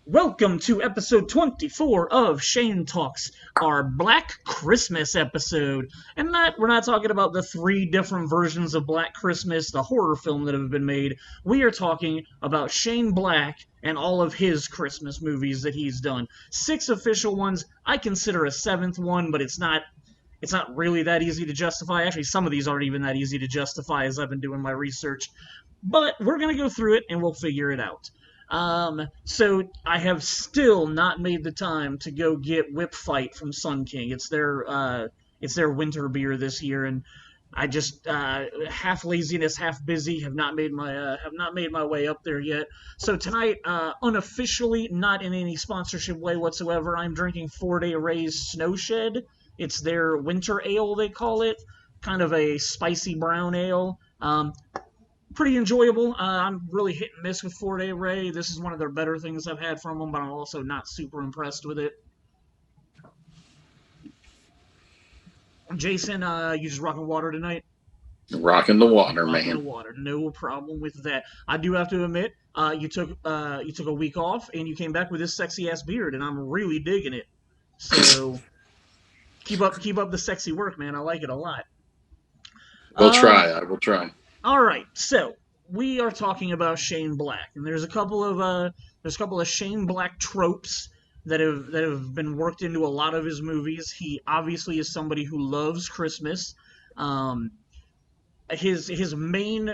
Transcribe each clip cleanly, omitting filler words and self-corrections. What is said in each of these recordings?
Welcome to episode 24 of Shane Talks, our Black Christmas episode. And we're not talking about the three different versions of Black Christmas, the horror film that have been made. We are talking about Shane Black and all of his Christmas movies that he's done. 6 official ones. I consider a 7th one, but it's not really that easy to justify. Actually, some of these aren't even that easy to justify as I've been doing my research. But we're going to go through it and we'll figure it out. So I have still not made the time to go get Whip Fight from Sun King. It's their winter beer this year, and I just half laziness, half busy, have not made my way up there yet. So tonight, unofficially, not in any sponsorship way whatsoever, I'm drinking 4 Day Ray's Snowshed. It's their winter ale, they call it, kind of a spicy brown ale. Pretty enjoyable. I'm really hit and miss with 4 Day Ray. This is one of their better things I've had from them, but I'm also not super impressed with it. Jason, you just rocking water tonight? Rocking the water, Rocking man. the water. No problem with that. I do have to admit, you took a week off and you came back with this sexy ass beard, and I'm really digging it. So keep up the sexy work, man. I like it a lot. I will try. All right, so we are talking about Shane Black, and there's a couple of Shane Black tropes that have been worked into a lot of his movies. He obviously is somebody who loves Christmas. His main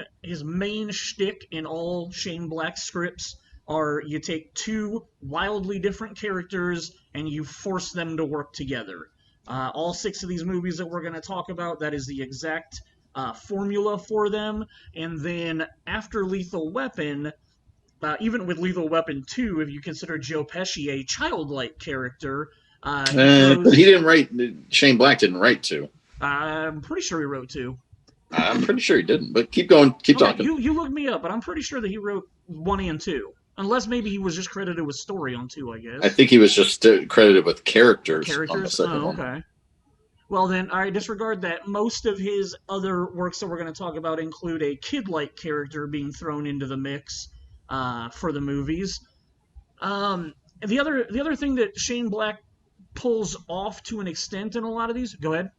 shtick in all Shane Black scripts are you take two wildly different characters and you force them to work together. All 6 of these movies that we're going to talk about, that is the exact formula for them. And then after Lethal Weapon, even with Lethal Weapon 2, if you consider Joe Pesci a childlike character, But he didn't write. Shane Black didn't write 2. I'm pretty sure he wrote 2. I'm pretty sure he didn't. But keep going. Keep talking. You look me up, but I'm pretty sure that he wrote 1 and 2. Unless maybe he was just credited with story on 2, I guess. I think he was just credited with characters. On the second okay. one. Well then, all right, disregard that. Most of his other works that we're going to talk about include a kid-like character being thrown into the mix for the movies. The other thing that Shane Black pulls off to an extent in a lot of these... Go ahead.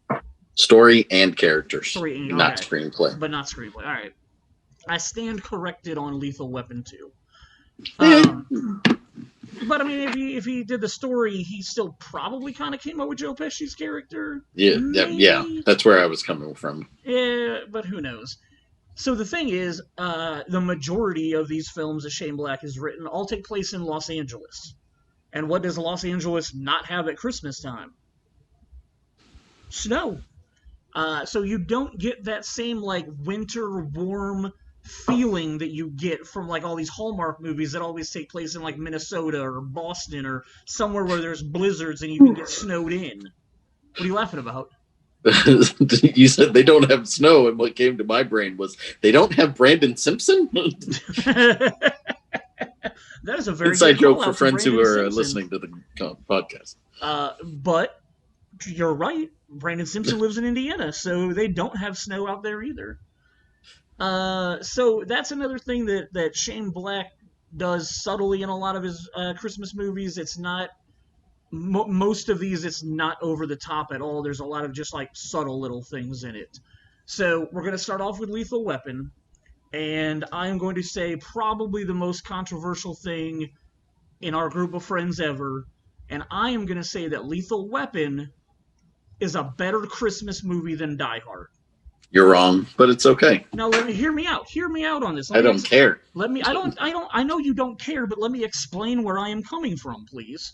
Story and characters. Not okay. screenplay. But not screenplay. All right. I stand corrected on Lethal Weapon 2. But I mean, if he did the story, he still probably kind of came up with Joe Pesci's character. Yeah, that's where I was coming from. Yeah, but who knows? So the thing is, the majority of these films that Shane Black has written all take place in Los Angeles. And what does Los Angeles not have at Christmas time? Snow. So you don't get that same like winter warm feeling that you get from like all these Hallmark movies that always take place in like Minnesota or Boston or somewhere where there's blizzards and you can get snowed in. What are you laughing about? You said they don't have snow, and what came to my brain was they don't have Brandon Simpson. That is a very inside good joke call for out friends who Brandon are Simpson. listening to the podcast. But you're right. Brandon Simpson lives in Indiana, so they don't have snow out there either. So that's another thing that Shane Black does subtly in a lot of his Christmas movies. It's not most of these. It's not over the top at all. There's a lot of just like subtle little things in it. So we're going to start off with Lethal Weapon, and I'm going to say probably the most controversial thing in our group of friends ever, and I am going to say that Lethal Weapon is a better Christmas movie than Die Hard. You're wrong, but it's okay. Now hear me out. Hear me out on this. I don't care. I know you don't care, but let me explain where I am coming from, please.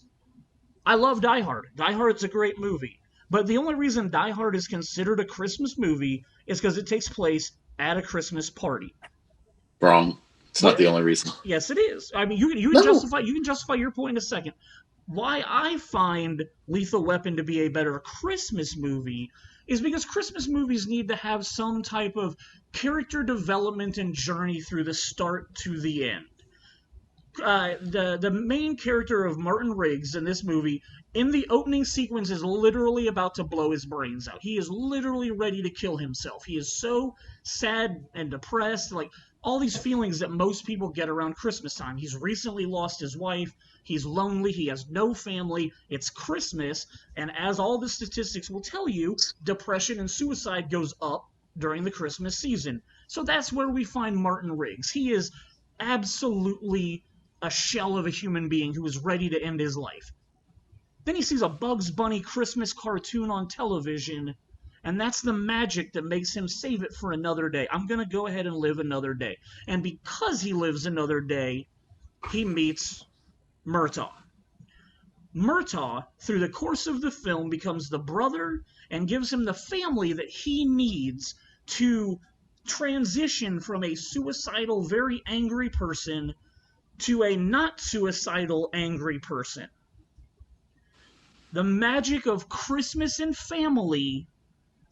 I love Die Hard. Die Hard's a great movie. But the only reason Die Hard is considered a Christmas movie is because it takes place at a Christmas party. Wrong. It's not the only reason. Yes, it is. I mean, you can justify your point in a second. Why I find Lethal Weapon to be a better Christmas movie is because Christmas movies need to have some type of character development and journey through the start to the end. The main character of Martin Riggs in this movie, in the opening sequence, is literally about to blow his brains out. He is literally ready to kill himself. He is so sad and depressed. Like, all these feelings that most people get around Christmas time. He's recently lost his wife. He's lonely. He has no family. It's Christmas. And as all the statistics will tell you, depression and suicide goes up during the Christmas season. So that's where we find Martin Riggs. He is absolutely a shell of a human being who is ready to end his life. Then he sees a Bugs Bunny Christmas cartoon on television, and that's the magic that makes him save it for another day. I'm going to go ahead and live another day. And because he lives another day, he meets Murtaugh. Murtaugh, through the course of the film, becomes the brother and gives him the family that he needs to transition from a suicidal, very angry person to a not suicidal, angry person. The magic of Christmas and family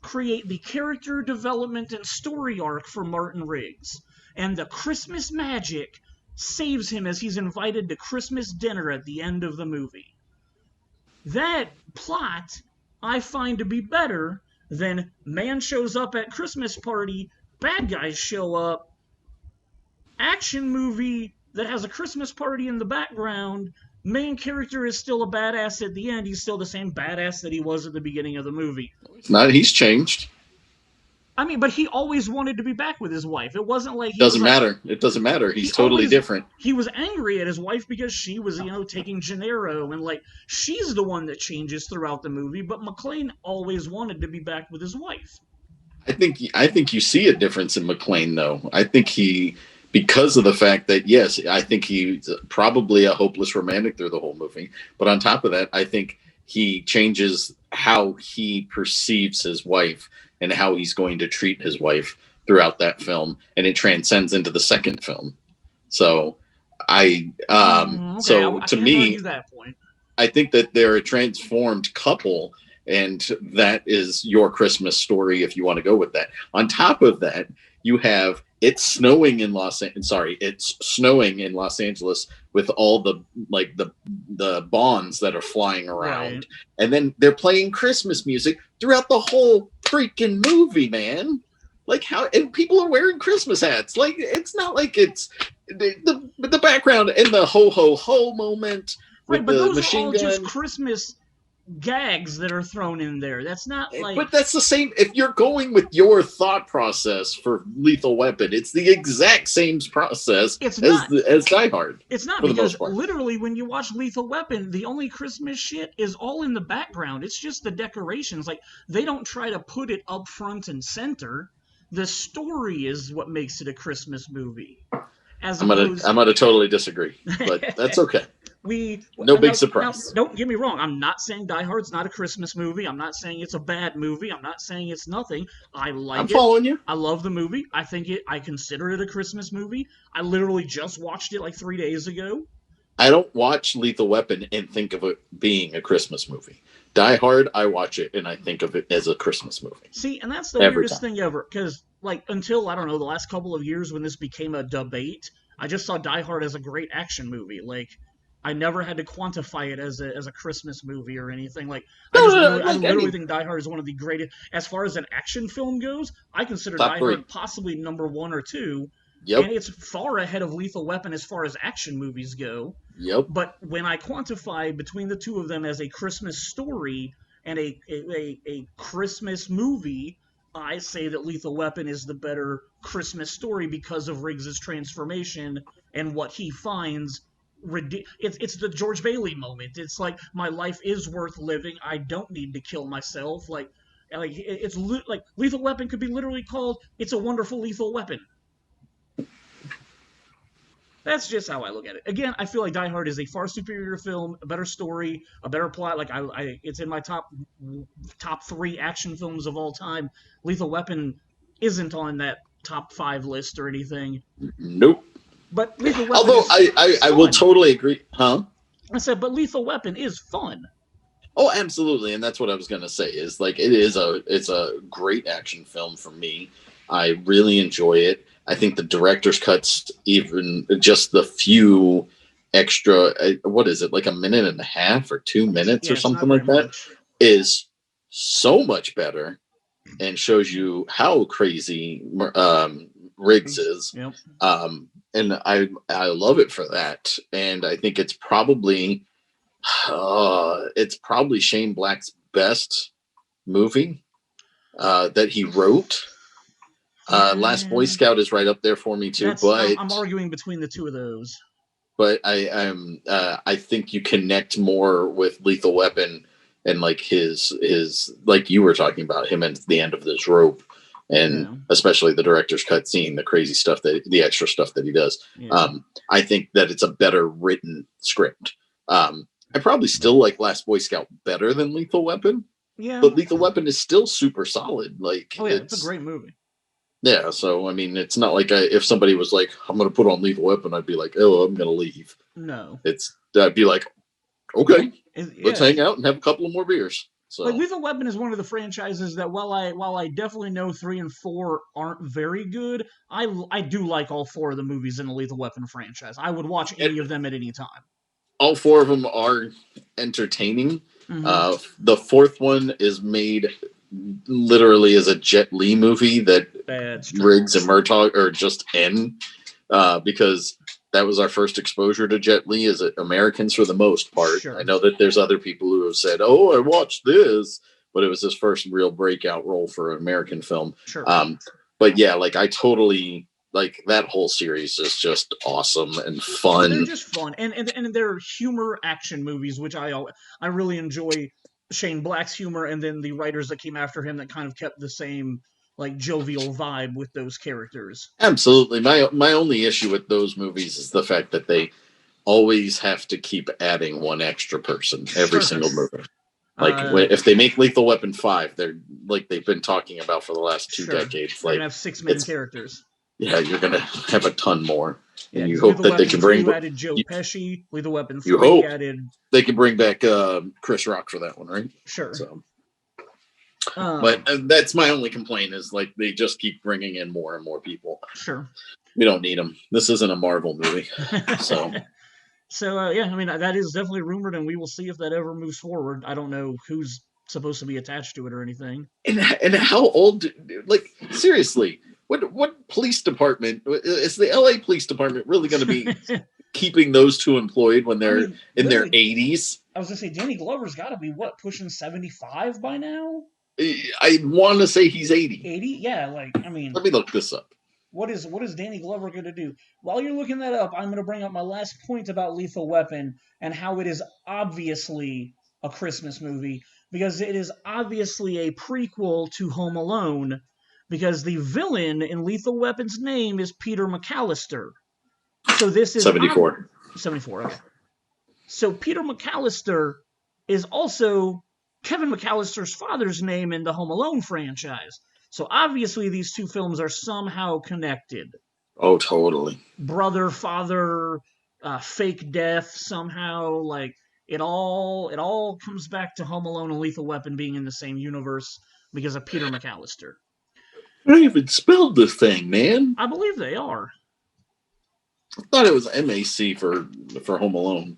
create the character development and story arc for Martin Riggs. And the Christmas magic saves him as he's invited to Christmas dinner at the end of the movie. That plot I find to be better than man shows up at Christmas party, bad guys show up, action movie that has a Christmas party in the background, main character is still a badass at the end. He's still the same badass that he was at the beginning of the movie. He's changed. I mean, but he always wanted to be back with his wife. It wasn't like he doesn't matter. It doesn't matter. He's totally different. He was angry at his wife because she was, taking Gennaro, and she's the one that changes throughout the movie. But McClane always wanted to be back with his wife. I think you see a difference in McClane, though. I think because of the fact that, yes, I think he's probably a hopeless romantic through the whole movie. But on top of that, I think he changes how he perceives his wife and how he's going to treat his wife throughout that film. And it transcends into the second film. So to me, that point. I think that they're a transformed couple, and that is your Christmas story if you want to go with that. On top of that, you have it's snowing in Los Angeles with all the bonds that are flying around. Right. And then they're playing Christmas music throughout the whole freaking movie, man. And people are wearing Christmas hats. It's not like it's the background and the ho ho ho moment. Right, but those are all just Christmas gags that are thrown in there. That's not But that's the same. If you're going with your thought process for Lethal Weapon, it's the exact same process as Die Hard. It's not, because literally when you watch Lethal Weapon, the only Christmas shit is all in the background. It's just the decorations. They don't try to put it up front and center. The story is what makes it a Christmas movie. I'm gonna totally disagree, but that's okay. Big surprise. Now, don't get me wrong. I'm not saying Die Hard's not a Christmas movie. I'm not saying it's a bad movie. I'm not saying it's nothing. I'm following you. I love the movie. I consider it a Christmas movie. I literally just watched it 3 days ago. I don't watch Lethal Weapon and think of it being a Christmas movie. Die Hard, I watch it and I think of it as a Christmas movie. See, and that's the weirdest thing ever. Because until, I don't know, the last couple of years when this became a debate, I just saw Die Hard as a great action movie. I never had to quantify it as a Christmas movie or anything. I literally think Die Hard is one of the greatest. As far as an action film goes, I consider Die Hard possibly number 1 or 2. Yep. And it's far ahead of Lethal Weapon as far as action movies go. Yep. But when I quantify between the two of them as a Christmas story and a Christmas movie, I say that Lethal Weapon is the better Christmas story because of Riggs' transformation and what he finds. It's the George Bailey moment. It's my life is worth living. I don't need to kill myself. Lethal Weapon could be literally called It's a Wonderful Lethal Weapon. That's just how I look at it. Again, I feel like Die Hard is a far superior film, a better story, a better plot. It's in my top 3 action films of all time. Lethal Weapon isn't on that top 5 list or anything. Nope. But Lethal Weapon Although I will totally agree. Huh? I said, but Lethal Weapon is fun. Oh, absolutely. And that's what I was going to say is it's a great action film for me. I really enjoy it. I think the director's cuts, even just the few extra, what is it, a minute and a half or 2 minutes or something like that, is so much better and shows you how crazy Riggs is. Yep. And I love it for that. And I think it's probably Shane Black's best movie that he wrote. Last Boy Scout is right up there for me too. I'm arguing between the two of those. But I think you connect more with Lethal Weapon and like his like you were talking about him at the end of this rope, and especially the director's cut scene, the crazy stuff the extra stuff that he does. Yeah. I think that it's a better written script. I probably still like Last Boy Scout better than Lethal Weapon. Yeah, but Lethal Weapon is still super solid. Like, it's a great movie. Yeah, so I mean, it's not like if somebody was like, "I'm going to put on Lethal Weapon," I'd be like, "Oh, I'm going to leave." No, I'd be like, "Okay, let's hang out and have a couple of more beers." So, like, Lethal Weapon is one of the franchises that while I definitely know 3 and 4 aren't very good, I do like all 4 of the movies in the Lethal Weapon franchise. I would watch any of them at any time. All 4 of them are entertaining. Mm-hmm. The 4th one is made literally as a Jet Li movie that Riggs and Murtaugh are just in, because that was our first exposure to Jet Li as Americans for the most part. Sure. I know that there's other people who have said, "Oh, I watched this," but it was his first real breakout role for an American film. Sure. But yeah, like I totally like that whole series is just awesome and fun. They're just fun, and they're humor action movies, which I really enjoy. Shane Black's humor, and then the writers that came after him that kind of kept the same like jovial vibe with those characters. Absolutely. My only issue with those movies is the fact that they always have to keep adding one extra person every single movie. Like if they make Lethal Weapon 5, they're like they've been talking about for the last 2 decades. Like, you're gonna have 6 main characters. Yeah, you're gonna have a ton more. And you hope that they can bring. You added Joe Pesci. Lethal Weapon 3 you hope added. They can bring back Chris Rock for that one, right? Sure. So, but that's my only complaint is like they just keep bringing in more and more people. Sure. We don't need them. This isn't a Marvel movie, so. So yeah, I mean that is definitely rumored, and we will see if that ever moves forward. I don't know who's supposed to be attached to it or anything. And how old? Like seriously. What police department is the LA Police Department really going to be keeping those 2 employed when they're in their 80s? I was going to say Danny Glover's got to be pushing 75 by now. I want to say he's 80. 80? Yeah, like I mean. Let me look this up. What is Danny Glover going to do? While you're looking that up, I'm going to bring up my last point about Lethal Weapon and how it is obviously a Christmas movie, because it is obviously a prequel to Home Alone. Because the villain in Lethal Weapon's name is Peter McAllister. So this is 74. 74, okay. So Peter McAllister is also Kevin McAllister's father's name in the Home Alone franchise. So obviously these 2 films are somehow connected. Oh, totally. Brother, father, fake death, somehow. Like, it all comes back to Home Alone and Lethal Weapon being in the same universe because of Peter McAllister. I even spelled this thing, man. I believe they are. I thought it was MAC for Home Alone.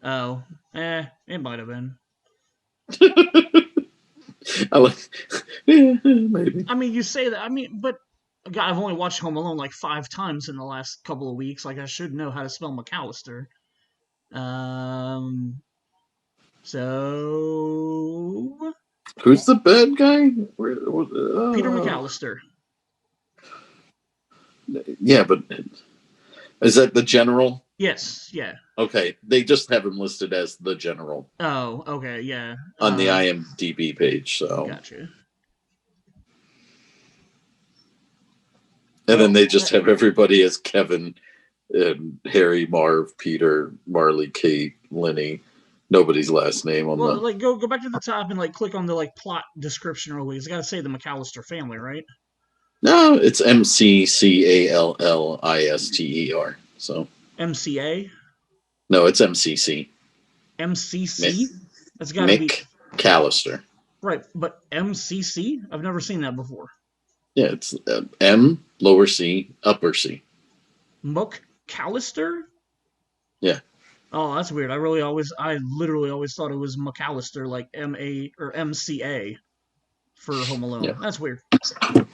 Oh, it might have been. Maybe. I mean, you say that. I mean, but God, I've only watched Home Alone like 5 times in the last couple of weeks. Like, I should know how to spell McAllister. So. Who's the bad guy? Peter McAllister. Yeah, but is that the general? Yes, yeah. Okay, they just have him listed as the general. Oh, okay, yeah. On the IMDb page, so. Gotcha. And then they just have everybody as Kevin, Harry, Marv, Peter, Marley, Kate, Lenny. Nobody's last name on the. Like go back to the top and like click on the like plot description real quick. It's got to say the McAllister family, right? No, it's McCallister. So MCA. No, it's MCC. MCC. That's got to be McAllister. Right, but MCC. I've never seen that before. Yeah, it's M lower C upper C. McAllister. Yeah. Oh, that's weird. I literally always thought it was McAllister, like M-A or M-C-A. for Home Alone. Yeah. That's weird.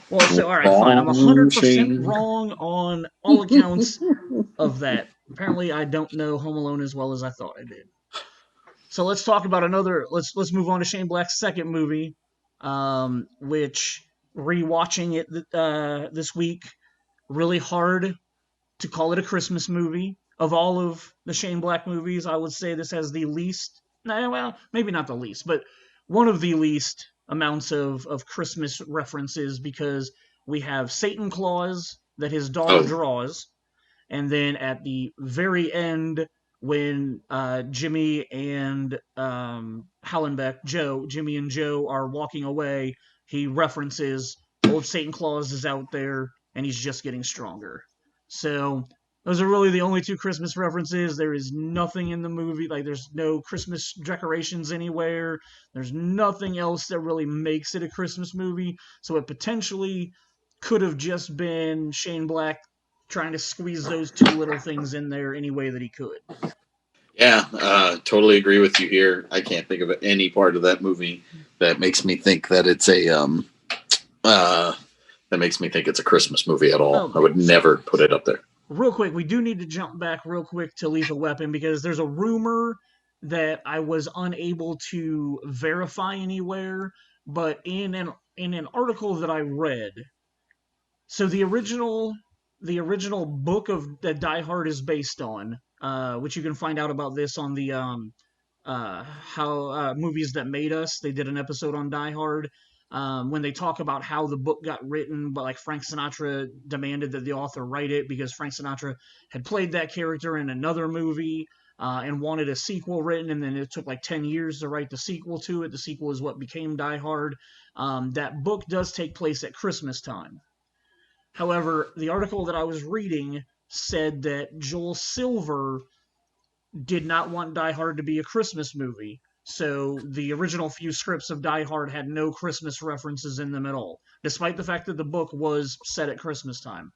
Well, so all right, fine. I'm 100% wrong on all accounts of that. Apparently, I don't know Home Alone as well as I thought I did. So let's talk about another. Let's move on to Shane Black's second movie, which rewatching it this week, really hard to call it a Christmas movie. Of all of the Shane Black movies, I would say this has the least. Well, maybe not the least, but one of the least amounts of Christmas references because we have Satan Claus that his daughter draws, and then at the very end when Jimmy and Jimmy and Joe are walking away, he references old Satan Claus is out there and he's just getting stronger. So those are really the only two Christmas references. There is nothing in the movie, like there's no Christmas decorations anywhere. There's nothing else that really makes it a Christmas movie. So it potentially could have just been Shane Black trying to squeeze those two little things in there any way that he could. Yeah, totally agree with you here. I can't think of any part of that movie that makes me think that it's a Christmas movie at all. I would never put it up there. Real quick, we do need to jump back real quick to Lethal Weapon because there's a rumor that I was unable to verify anywhere, but in an article that I read, so the original book of that Die Hard is based on, which you can find out about this on the how movies that made us. They did an episode on Die Hard when they talk about how the book got written, but like Frank Sinatra demanded that the author write it because Frank Sinatra had played that character in another movie and wanted a sequel written, and then it took like 10 years to write the sequel to it. The sequel is what became Die Hard. That book does take place at Christmas time. However, the article that I was reading said that Joel Silver did not want Die Hard to be a Christmas movie. So the original few scripts of Die Hard had no Christmas references in them at all, despite the fact that the book was set at Christmas time.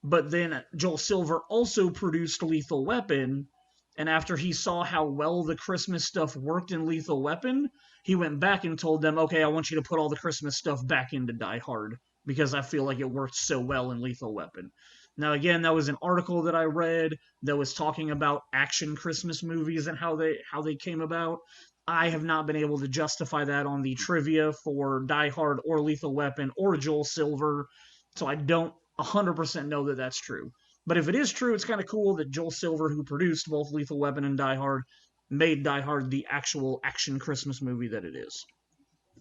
But then Joel Silver also produced Lethal Weapon, and after he saw how well the Christmas stuff worked in Lethal Weapon, he went back and told them, okay, I want you to put all the Christmas stuff back into Die Hard, because I feel like it worked so well in Lethal Weapon. Now, again, that was an article that I read that was talking about action Christmas movies and how they came about. I have not been able to justify that on the trivia for Die Hard or Lethal Weapon or Joel Silver, so I don't 100% know that that's true. But if it is true, it's kind of cool that Joel Silver, who produced both Lethal Weapon and Die Hard, made Die Hard the actual action Christmas movie that it is.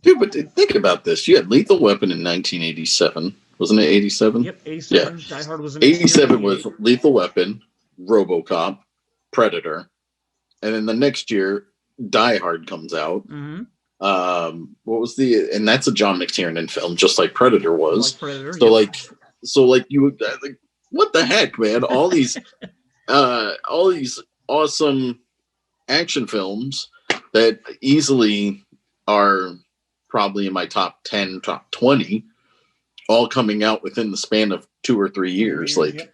Dude, but think about this. You had Lethal Weapon in 1987. Wasn't it 87? Yep, 87. Yeah. Die Hard was in 87 was Lethal Weapon, RoboCop, Predator. And then the next year, Die Hard comes out. Mm-hmm. And that's a John McTiernan film, just like Predator was. Like Predator, so what the heck, man? All these awesome action films that easily are probably in my top 10, top 20, all coming out within the span of 2 or 3 years. If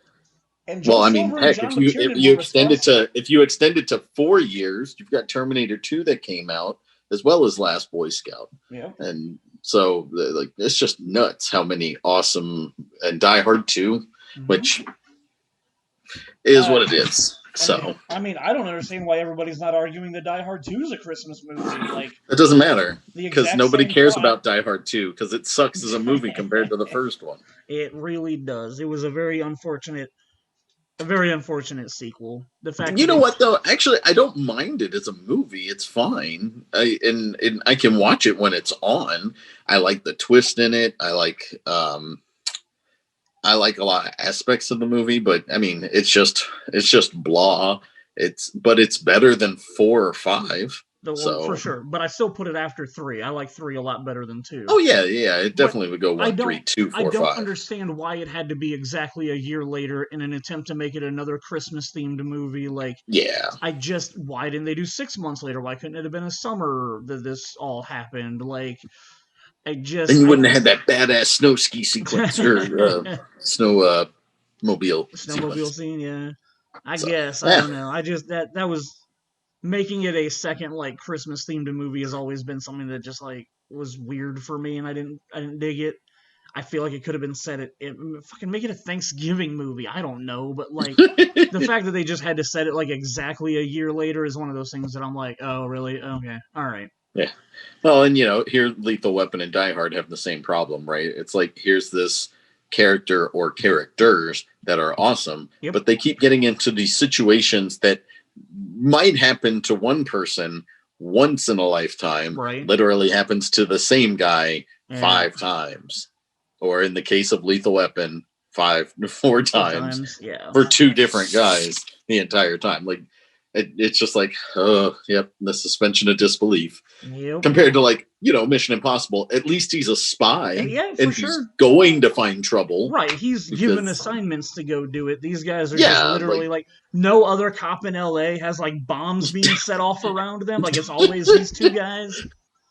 you extend it to 4 years, you've got Terminator 2 that came out, as well as Last Boy Scout. Yeah. And so it's just nuts how many awesome, and Die Hard 2, which is what it is. So I don't understand why everybody's not arguing that Die Hard 2 is a Christmas movie. Like, it doesn't matter because nobody cares about Die Hard 2 because it sucks as a movie compared to the first one. It really does. It was a very unfortunate sequel. The fact what though? Actually, I don't mind it as a movie. It's fine. And I can watch it when it's on. I like the twist in it. I like a lot of aspects of the movie, but I mean, it's just blah. But it's better than 4 or 5. For sure. But I still put it after 3. I like 3 a lot better than 2. Oh yeah. It definitely would go 1, 3, 2, 4, 5. I don't understand why it had to be exactly a year later in an attempt to make it another Christmas themed movie. Like, yeah. Why didn't they do 6 months later? Why couldn't it have been a summer that this all happened? Like, then you wouldn't have had that badass snow ski sequence or snowmobile scene. Yeah, I don't know. That was making it a second like Christmas themed movie has always been something that just like was weird for me, and I didn't dig it. I feel like it could have been set fucking make it a Thanksgiving movie. I don't know, but like the fact that they just had to set it like exactly a year later is one of those things that I'm like, oh really? Okay, all right. Yeah. Well, and here Lethal Weapon and Die Hard have the same problem, right? It's like here's this character or characters that are awesome, Yep. but they keep getting into these situations that might happen to one person once in a lifetime, Right. literally happens to the same guy Yeah. 5 times. Or in the case of Lethal Weapon, 4 times Yeah. for 2 different guys the entire time. Like it's just like, oh, yep, the suspension of disbelief. Yep. Compared to like, Mission Impossible, at least he's a spy. Yeah, for and sure. He's going to find trouble. Right, he's given assignments to go do it. These guys are just literally like no other cop in LA has like bombs being set off around them. Like it's always these 2 guys.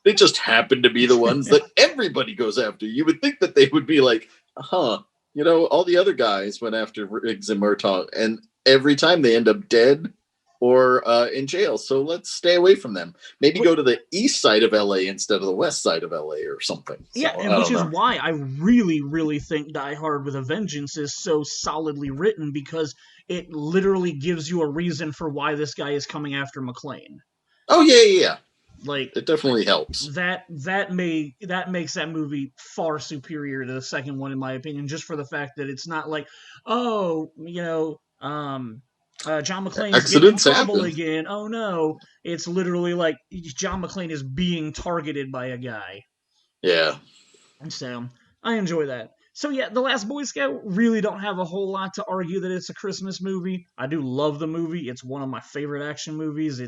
They just happen to be the ones that everybody goes after. You would think that they would be like, all the other guys went after Riggs and Murtaugh, and every time they end up dead or in jail. So let's stay away from them. Maybe go to the east side of LA instead of the west side of LA or something. Yeah, so, and which is why I really, really think Die Hard with a Vengeance is so solidly written, because it literally gives you a reason for why this guy is coming after McClane. Oh yeah. Like it definitely helps. That makes that movie far superior to the second one, in my opinion, just for the fact that it's not like, John McClane's getting in trouble again. Oh no. It's literally like John McClane is being targeted by a guy. Yeah. And so I enjoy that. So yeah, The Last Boy Scout, really don't have a whole lot to argue that it's a Christmas movie. I do love the movie. It's one of my favorite action movies.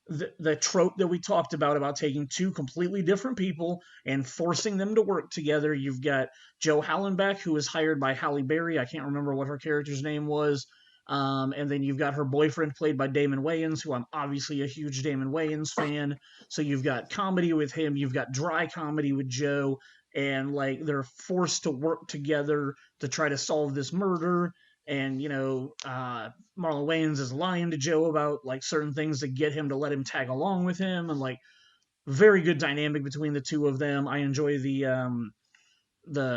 The trope that we talked about taking 2 completely different people and forcing them to work together. You've got Joe Hallenbeck, who was hired by Halle Berry. I can't remember what her character's name was. And then you've got her boyfriend, played by Damon Wayans, who I'm obviously a huge Damon Wayans fan. So you've got comedy with him, you've got dry comedy with Joe, and like they're forced to work together to try to solve this murder. And Marlon Wayans is lying to Joe about like certain things to get him to let him tag along with him, and like very good dynamic between the 2 of them. I enjoy the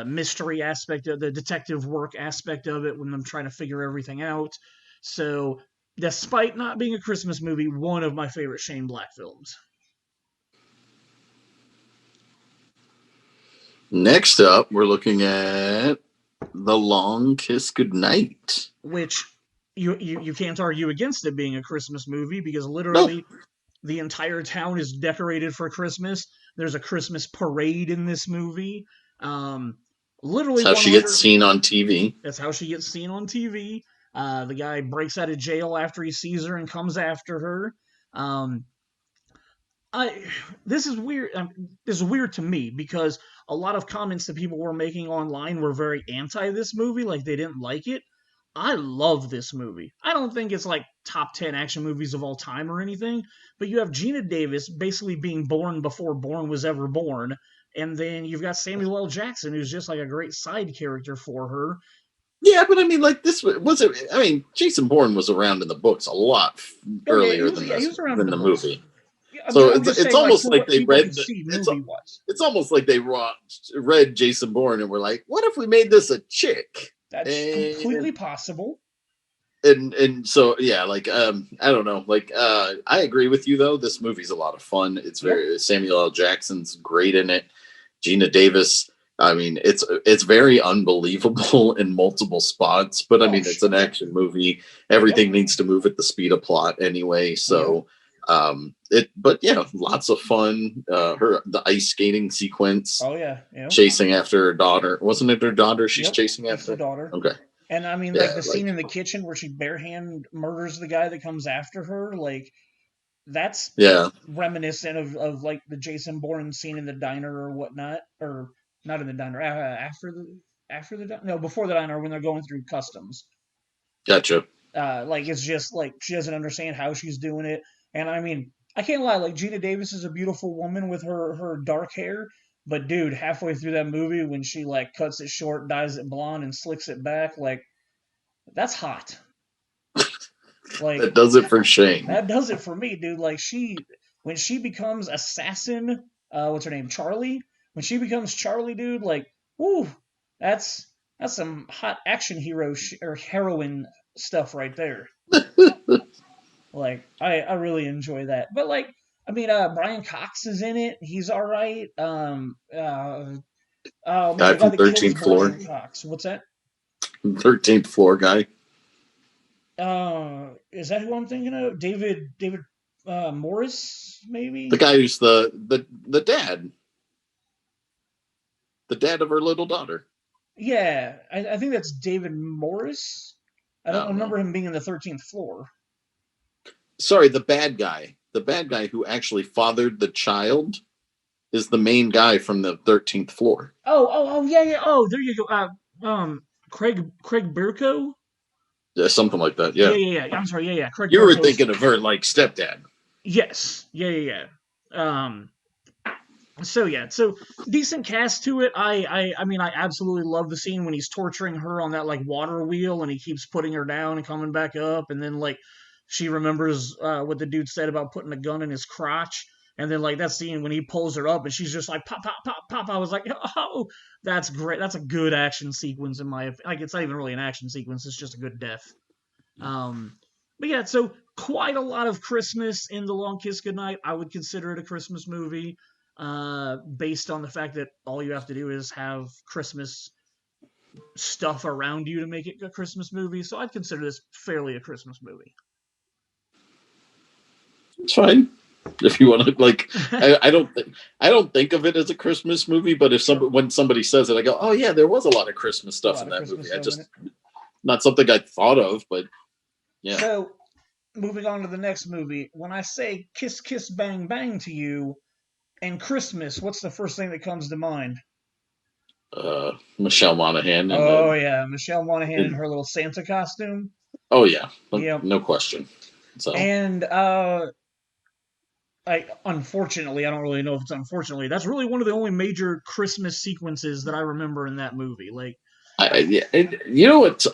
mystery aspect of the detective work aspect of it when I'm trying to figure everything out. So, despite not being a Christmas movie, one of my favorite Shane Black films. Next up, we're looking at The Long Kiss Goodnight, which you can't argue against it being a Christmas movie, because literally the entire town is decorated for Christmas. There's a Christmas parade in this movie. Literally, that's how she gets seen on TV. That's how she gets seen on TV. The guy breaks out of jail after he sees her and comes after her. This is weird. This is weird to me, because a lot of comments that people were making online were very anti this movie, like they didn't like it. I love this movie. I don't think it's like top 10 action movies of all time or anything, but you have Geena Davis basically being born before Bourne was ever born, and then you've got Samuel L. Jackson, who's just like a great side character for her. Yeah, but I mean, like this was it. I mean, Jason Bourne was around in the books a lot earlier than the movie. Yeah, so it's almost like they read. It's almost like they read Jason Bourne and were like, "What if we made this a chick?" That's completely possible. And so yeah, like I don't know, like I agree with you though. This movie's a lot of fun. It's very Samuel L. Jackson's great in it. Geena Davis. I mean, it's very unbelievable in multiple spots, but I mean, it's an action movie. Everything needs to move at the speed of plot anyway. So, but yeah, lots of fun. The ice skating sequence. Oh yeah. Chasing after her daughter. Wasn't it her daughter she's chasing after? Her daughter. Okay. And I mean, like the scene in the kitchen where she barehand murders the guy that comes after her, like that's reminiscent of like the Jason Bourne scene in the diner or whatnot, or not in the diner, before the diner when they're going through customs. Gotcha. Like it's just like she doesn't understand how she's doing it, and I mean, I can't lie, like Geena Davis is a beautiful woman with her dark hair. But dude, halfway through that movie, when she like cuts it short, dyes it blonde, and slicks it back, like that's hot. Like that does it for Shane. That does it for me, dude. Like when she becomes assassin, what's her name, Charlie? When she becomes Charlie, dude, like, whoo, that's some hot action hero or heroine stuff right there. Like, I really enjoy that. But like, I mean, Brian Cox is in it. He's all right. Oh man, Guy the guy from that kills 13th Floor. Brian Cox. What's that? 13th Floor guy. Is that who I'm thinking of? David Morris, maybe? The guy who's the dad. The dad of her little daughter. Yeah, I think that's David Morris. I don't know. remember him being in the 13th Floor. Sorry, the bad guy. The bad guy who actually fathered the child is the main guy from the 13th Floor. Oh, yeah. Oh, there you go. Craig Birko? Yeah, something like that, yeah. Yeah. I'm sorry, yeah. Craig You were Birko's... thinking of her like stepdad. Yes. Yeah. So decent cast to it. I mean, I absolutely love the scene when he's torturing her on that like water wheel and he keeps putting her down and coming back up, and then like she remembers what the dude said about putting a gun in his crotch, and then like that scene when he pulls her up and she's just like pop pop pop pop. I was like, oh, that's great. That's a good action sequence in my opinion. Like, it's not even really an action sequence. It's just a good death. But yeah, so quite a lot of Christmas in The Long Kiss Goodnight. I would consider it a Christmas movie, based on the fact that all you have to do is have Christmas stuff around you to make it a Christmas movie. So I'd consider this fairly a Christmas movie. It's fine. If you want to, like, I don't think of it as a Christmas movie, but when somebody says it, I go, oh yeah, there was a lot of Christmas stuff in that movie. I just not something I thought of, but yeah. So moving on to the next movie, when I say Kiss Kiss Bang Bang to you and Christmas, what's the first thing that comes to mind? Michelle Monaghan. Oh yeah, Michelle Monaghan in her little Santa costume. Oh yeah, no question. So and unfortunately, I don't really know if it's unfortunately, that's really one of the only major Christmas sequences that I remember in that movie. Like, you know what's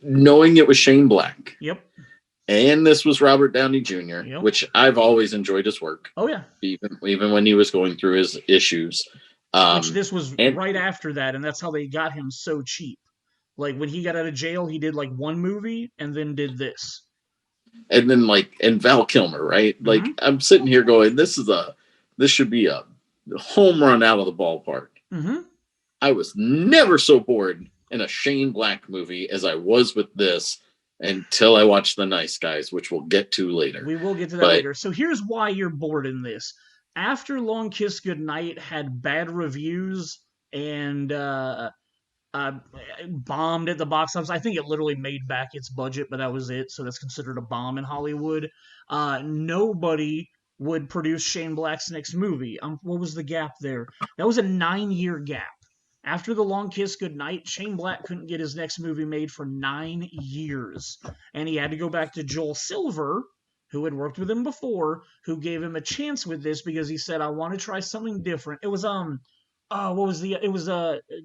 knowing it was Shane Black. Yep. And this was Robert Downey Jr., yep. which I've always enjoyed his work. Oh yeah. Even when he was going through his issues. Which this was right after that, and that's how they got him so cheap. Like, when he got out of jail, he did like one movie and then did this. And then and Val Kilmer, right? Mm-hmm. Like, I'm sitting here going, this should be a home run out of the ballpark. Mm-hmm. I was never so bored in a Shane Black movie as I was with this until I watched The Nice Guys, which we'll get to later. We will get to that later. So here's why you're bored in this. After Long Kiss Goodnight had bad reviews and bombed at the box office. I think it literally made back its budget, but that was it. So that's considered a bomb in Hollywood. Nobody would produce Shane Black's next movie. What was the gap there? That was a 9-year gap. After The Long Kiss Goodnight, Shane Black couldn't get his next movie made for 9 years. And he had to go back to Joel Silver, who had worked with him before, who gave him a chance with this because he said, I want to try something different. It was it was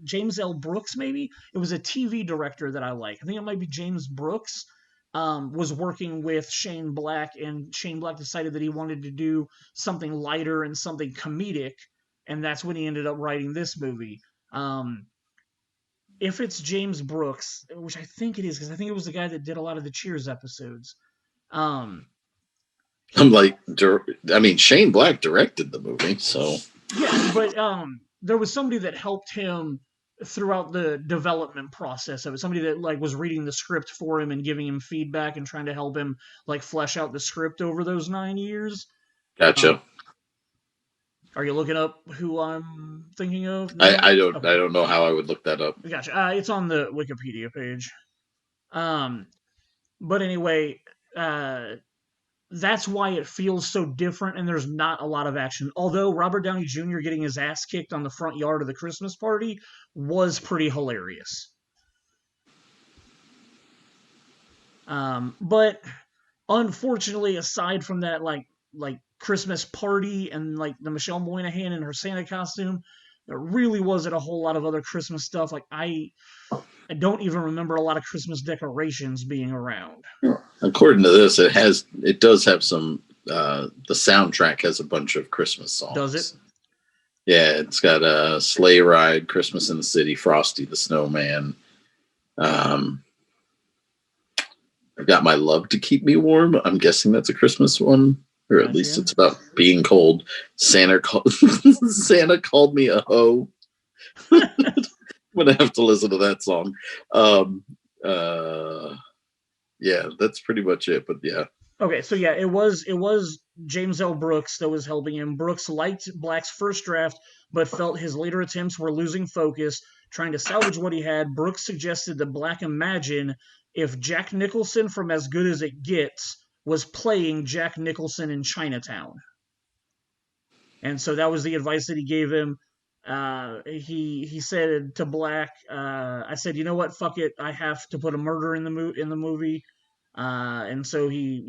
James L. Brooks, maybe? It was a TV director that I like. I think it might be James Brooks, was working with Shane Black, and Shane Black decided that he wanted to do something lighter and something comedic, and that's when he ended up writing this movie. If it's James Brooks, which I think it is, because I think it was the guy that did a lot of the Cheers episodes. I'm like, I mean, Shane Black directed the movie, so... Yeah, but there was somebody that helped him throughout the development process of it. Somebody that like was reading the script for him and giving him feedback and trying to help him like flesh out the script over those 9 years. Gotcha. Are you looking up who I'm thinking of? No? I don't know how I would look that up. Gotcha. It's on the Wikipedia page. But anyway, that's why it feels so different, and there's not a lot of action. Although Robert Downey Jr. getting his ass kicked on the front yard of the Christmas party was pretty hilarious. But unfortunately, aside from that, like Christmas party and like the Michelle Monaghan in her Santa costume, there really wasn't a whole lot of other Christmas stuff. Like I don't even remember a lot of Christmas decorations being around. According to this, it does have some the soundtrack has a bunch of Christmas songs. Does it? Yeah, it's got a Sleigh Ride, Christmas in the City, Frosty the Snowman. I've got My Love to Keep Me Warm. I'm guessing that's a Christmas one, or at least it's about being cold. Santa called me a hoe. I'm gonna have to listen to that song. Yeah, that's pretty much it. But yeah. Okay, so yeah, it was James L. Brooks that was helping him. Brooks liked Black's first draft, but felt his later attempts were losing focus, trying to salvage what he had. Brooks suggested that Black imagine if Jack Nicholson from As Good as It Gets was playing Jack Nicholson in Chinatown. And so that was the advice that he gave him. He said to Black, I said, you know what, fuck it, I have to put a murder in the movie. And so he,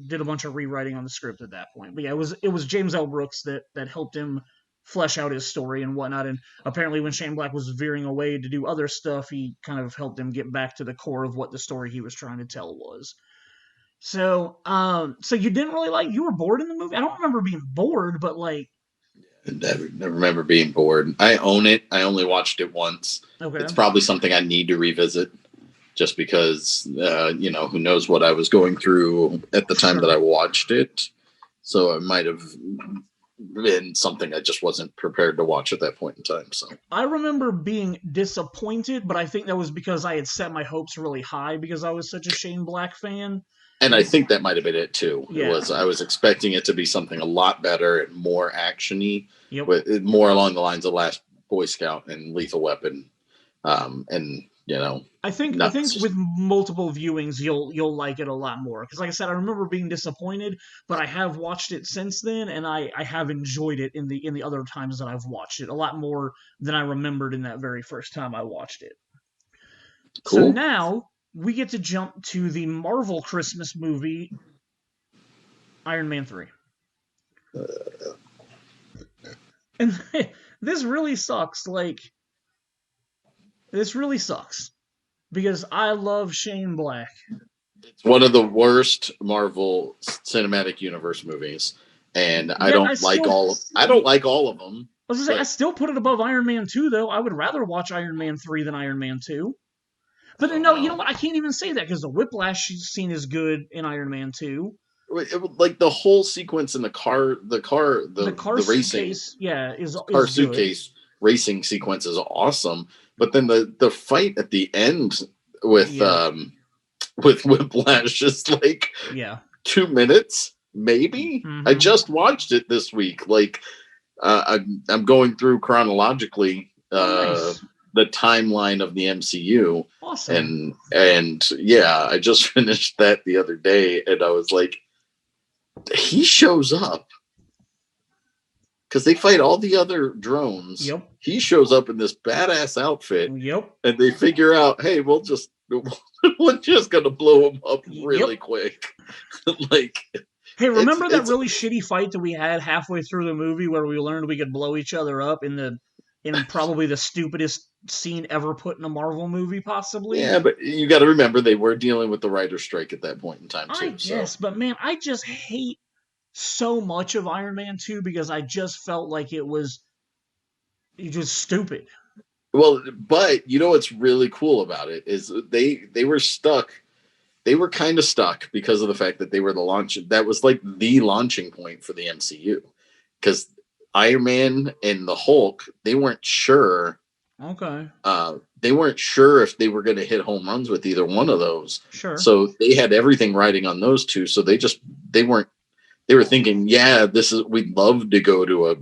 did a bunch of rewriting on the script at that point. But yeah, it was James L. Brooks that helped him flesh out his story and whatnot. And apparently, when Shane Black was veering away to do other stuff, he kind of helped him get back to the core of what the story he was trying to tell was. So, so you didn't really you were bored in the movie? I don't remember being bored, but like. I remember being bored. I own it. I only watched it once. Okay. It's probably something I need to revisit. Just because, who knows what I was going through at the time that I watched it. So it might have been something I just wasn't prepared to watch at that point in time. So I remember being disappointed, but I think that was because I had set my hopes really high because I was such a Shane Black fan. And I think that might have been it too. Yeah. I was expecting it to be something a lot better and more actiony, yep. with more along the lines of Last Boy Scout and Lethal Weapon, I think with multiple viewings you'll like it a lot more because, like I said, I remember being disappointed, but I have watched it since then, and I have enjoyed it in the other times that I've watched it a lot more than I remembered in that very first time I watched it. Cool. So now we get to jump to the Marvel Christmas movie, Iron Man 3. And this really sucks. This really sucks because I love Shane Black. It's one of the worst Marvel Cinematic Universe movies, and I don't like all of them. I was gonna say, I still put it above Iron Man 2, though. I would rather watch Iron Man 3 than Iron Man 2. But no, you know what? I can't even say that because the Whiplash scene is good in Iron Man 2. Like the whole sequence in the car racing, suitcase, is suitcase racing sequence is awesome. But then the fight at the end with Whiplash just 2 minutes, maybe. Mm-hmm. I just watched it this week. I'm going through chronologically nice. The timeline of the MCU. Awesome. And yeah, I just finished that the other day, and I was like, he shows up. Because they fight all the other drones. Yep. He shows up in this badass outfit. Yep. And they figure out, hey, we're just gonna blow him up really quick. Hey, remember that really shitty fight that we had halfway through the movie where we learned we could blow each other up in probably the stupidest scene ever put in a Marvel movie, possibly? Yeah, but you got to remember they were dealing with the writer's strike at that point in time too. I guess, but man, I just hate so much of Iron Man 2 because I just felt like it was just stupid. Well, but you know what's really cool about it is they were stuck. They were kind of stuck because of the fact that they were that was like the launching point for the MCU. Because Iron Man and the Hulk, they weren't sure. Okay. They weren't sure if they were going to hit home runs with either one of those. Sure. So they had everything riding on those two. So they were thinking, yeah, we'd love to go to a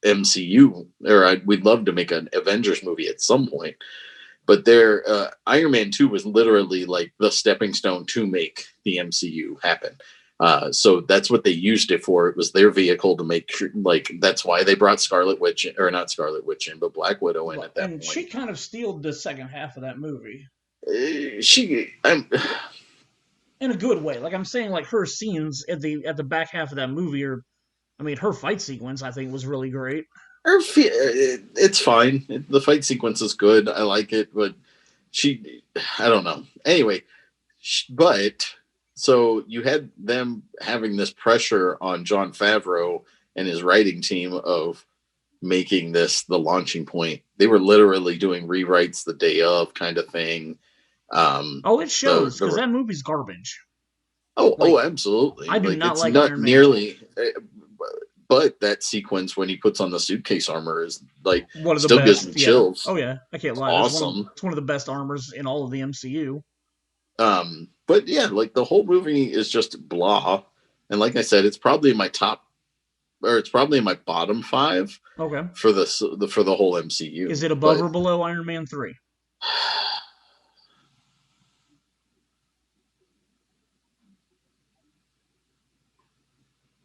MCU, or we'd love to make an Avengers movie at some point. But Iron Man 2 was literally like the stepping stone to make the MCU happen. So that's what they used it for. It was their vehicle to make sure, that's why they brought Scarlet Witch, or not Scarlet Witch in, but Black Widow in at that point. And she kind of stealed the second half of that movie. In a good way. I'm saying, her scenes at the back half of that movie her fight sequence, I think, was really great. It's fine. The fight sequence is good. I like it, but I don't know. Anyway, but so you had them having this pressure on Jon Favreau and his writing team of making this the launching point. They were literally doing rewrites the day of, kind of thing. It shows, because that movie's garbage. Absolutely. I do not it's like not Iron Man. nearly. But that sequence when he puts on the suitcase armor is like one of the still best. gives me chills. Oh yeah, I can't lie. Awesome. It's one of the best armors in all of the MCU. But yeah, like the whole movie is just blah. And like I said, it's probably in my top, or it's probably in my bottom 5. Okay. For the whole MCU. Is it above or below Iron Man 3?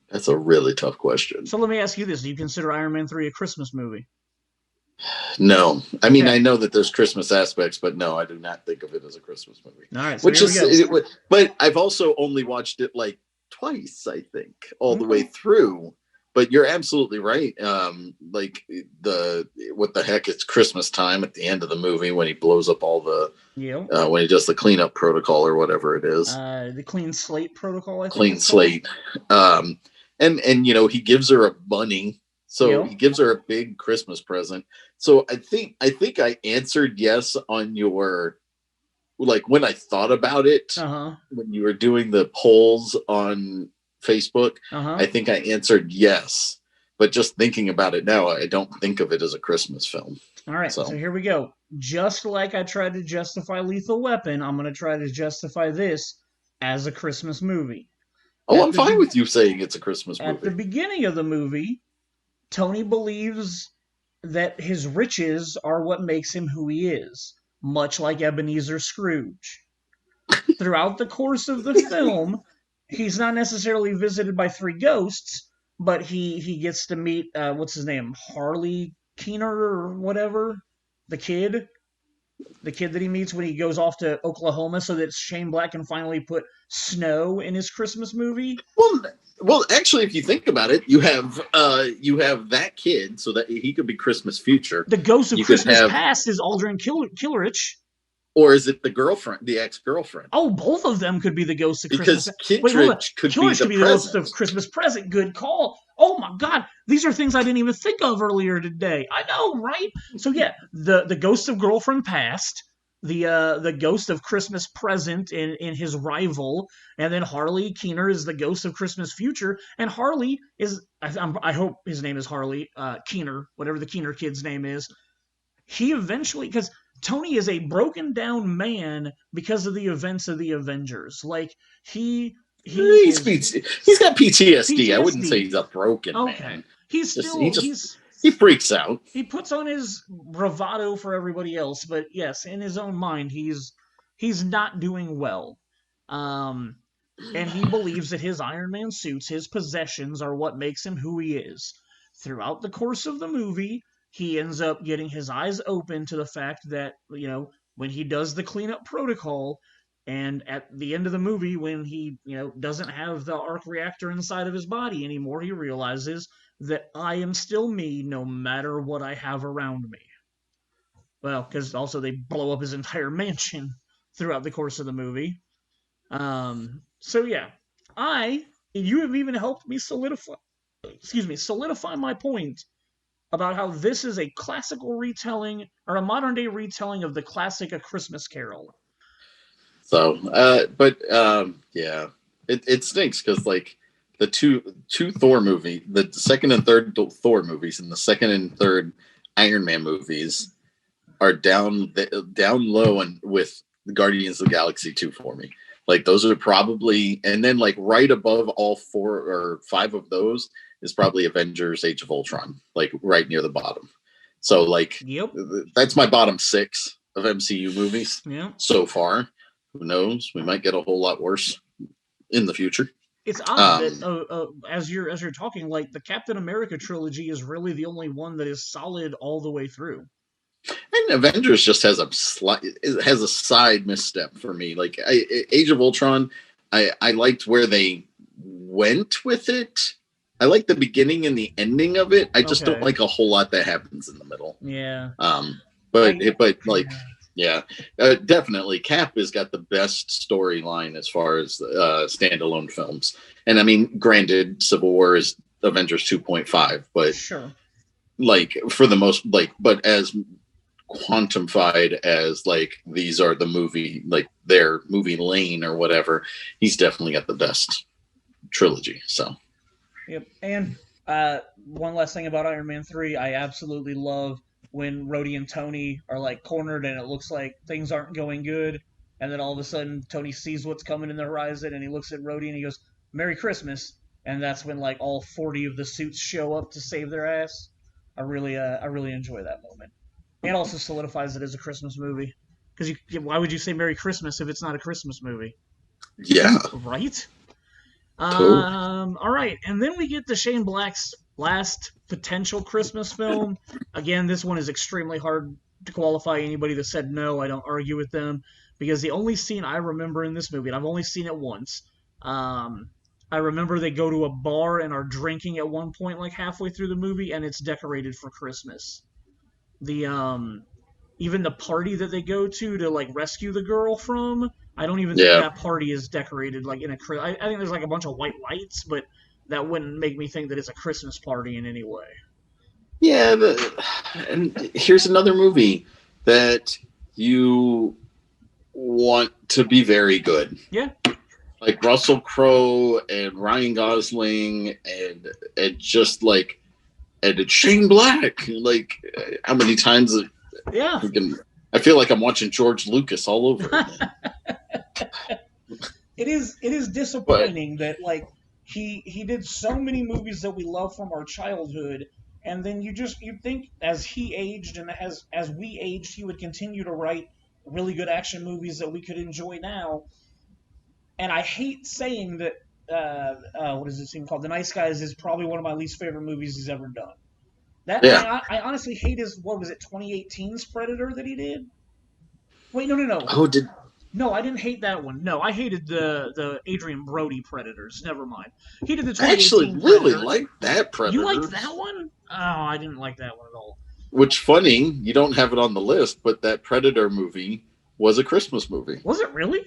That's a really tough question. So let me ask you this: do you consider Iron Man 3 a Christmas movie? No, I mean, I know that there's Christmas aspects, but no, I do not think of it as a Christmas movie. All right, so but I've also only watched it like twice, I think, all the way through. But you're absolutely right. Like what the heck? It's Christmas time at the end of the movie when he blows up all the when he does the cleanup protocol or whatever it is. The clean slate protocol. I think clean slate. And he gives her a bunny. So he gives her a big Christmas present. So I think I answered yes on your, like, when I thought about it, when you were doing the polls on Facebook, I think I answered yes. But just thinking about it now, I don't think of it as a Christmas film. All right, so here we go. Just like I tried to justify Lethal Weapon, I'm going to try to justify this as a Christmas movie. I'm fine with you saying it's a Christmas movie. At the beginning of the movie, Tony believes that his riches are what makes him who he is, much like Ebenezer Scrooge. Throughout the course of the film, he's not necessarily visited by 3 ghosts, but he gets to meet, what's his name, Harley Keener or whatever, the kid that he meets when he goes off to Oklahoma so that Shane Black can finally put snow in his Christmas movie. Well, actually, if you think about it, you have that kid, so that he could be Christmas future. The ghost of Christmas past is Aldrin Killerich. Or is it the girlfriend, the ex-girlfriend? Oh, both of them could be the ghost of Christmas. Because Kittredge could be the ghost of Christmas present. Good call. Oh my God, these are things I didn't even think of earlier today. I know, right? So yeah, the ghost of girlfriend past, the ghost of Christmas present in his rival, and then Harley Keener is the ghost of Christmas future, and Harley is, I hope his name is Harley Keener, whatever the Keener kid's name is. He eventually, because Tony is a broken down man because of the events of the Avengers. Like he's got PTSD. I wouldn't say he's a broken man. He freaks out. He puts on his bravado for everybody else, but yes, in his own mind, he's not doing well. And he believes that his Iron Man suits, his possessions, are what makes him who he is. Throughout the course of the movie, he ends up getting his eyes open to the fact that, when he does the cleanup protocol, and at the end of the movie, when he, doesn't have the arc reactor inside of his body anymore, he realizes that I am still me no matter what I have around me. Well, because also they blow up his entire mansion throughout the course of the movie. So yeah, you have even helped me solidify my point about how this is a classical retelling, or a modern-day retelling of the classic A Christmas Carol. So, yeah, it stinks, because, like, the two Thor movie, the second and third Thor movies, and the second and third Iron Man movies are down low and with the Guardians of the Galaxy 2 for me. Like, those are probably, and then, like, right above all 4 or 5 of those is probably Avengers Age of Ultron, like right near the bottom. So, like, that's my bottom 6 of MCU movies so far. Who knows? We might get a whole lot worse in the future. It's odd that as you're talking, like, the Captain America trilogy is really the only one that is solid all the way through. And Avengers just has a side misstep for me. Like, Age of Ultron, I liked where they went with it. I like the beginning and the ending of it. I just don't like a whole lot that happens in the middle. Yeah. But Yeah, definitely. Cap has got the best storyline as far as standalone films. And I mean, granted, Civil War is Avengers 2.5, but Sure. like for the most, like, but as quantified as like these are the movie, like their movie lane or whatever, he's definitely got the best trilogy. So, Yep. And one last thing about Iron Man 3, I absolutely love when Rhodey and Tony are like cornered and it looks like things aren't going good. And then all of a sudden, Tony sees what's coming in the horizon and he looks at Rhodey and he goes, "Merry Christmas." And that's when like all 40 of the suits show up to save their ass. I really enjoy that moment. And also solidifies it as a Christmas movie. Because why would you say Merry Christmas if it's not a Christmas movie? yeah. Right? Cool. All right, and then we get to Shane Black's last potential Christmas film. Again, this one is extremely hard to qualify. Anybody that said no, I don't argue with them, because the only scene I remember in this movie, and I've only seen it once, I remember they go to a bar and are drinking at one point, like halfway through the movie, and it's decorated for Christmas. The even the party that they go to like rescue the girl from, I don't even think Yeah. that party is decorated like in a. I think there's like a bunch of white lights, but that wouldn't make me think that it's a Christmas party in any way. Yeah. And here's another movie that you want to be very good. Yeah. Like Russell Crowe and Ryan Gosling and just like and it's Shane Black. Like how many times? Yeah. I feel like I'm watching George Lucas all over again. It is disappointing that like he did so many movies that we love from our childhood, and then you think as he aged and as we aged, he would continue to write really good action movies that we could enjoy now. And I hate saying that. What is this thing called? The Nice Guys is probably one of my least favorite movies he's ever done. Yeah. I honestly hate his, what was it, 2018's Predator that he did? Wait, no. Oh, No, I didn't hate that one. No, I hated the Adrian Brody Predators. Never mind. He did the I 2018 actually really Predator. liked that Predator. You liked that one? Oh, I didn't like that one at all. Which funny, you don't have it on the list, but that Predator movie was a Christmas movie. Was it really?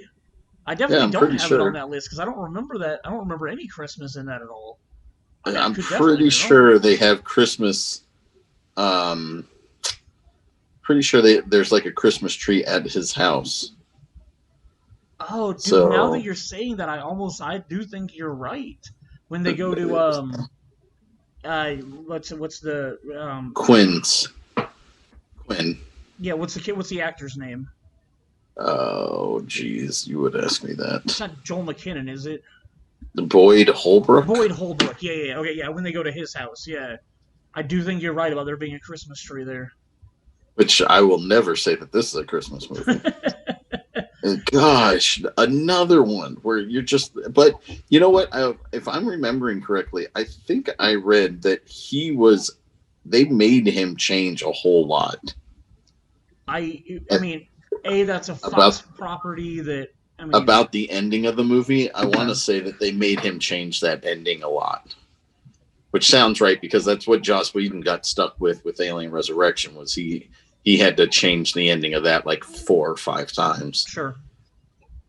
I definitely don't have sure. it on that list because I don't remember that. I don't remember any Christmas in that at all. I'm pretty sure they have Christmas. Pretty sure there's like a Christmas tree at his house. Oh, dude! Now that you're saying that, I do think you're right. When they go to what's the Quinn. Yeah, what's the actor's name? Oh, geez, you would ask me that. It's not Joel McKinnon, is it? Boyd Holbrook. Boyd Holbrook. Yeah. Okay, yeah. When they go to his house, yeah. I do think you're right about there being a Christmas tree there. Which I will never say that this is a Christmas movie. Gosh, another one where you're just. But you know what? If I'm remembering correctly, I think I read that they made him change a whole lot. I mean, that's a Fox property that. I mean, about the ending of the movie, I want to say that they made him change that ending a lot. Which sounds right because that's what Joss Whedon got stuck with Alien Resurrection was he had to change the ending of that like 4 or 5 times. Sure.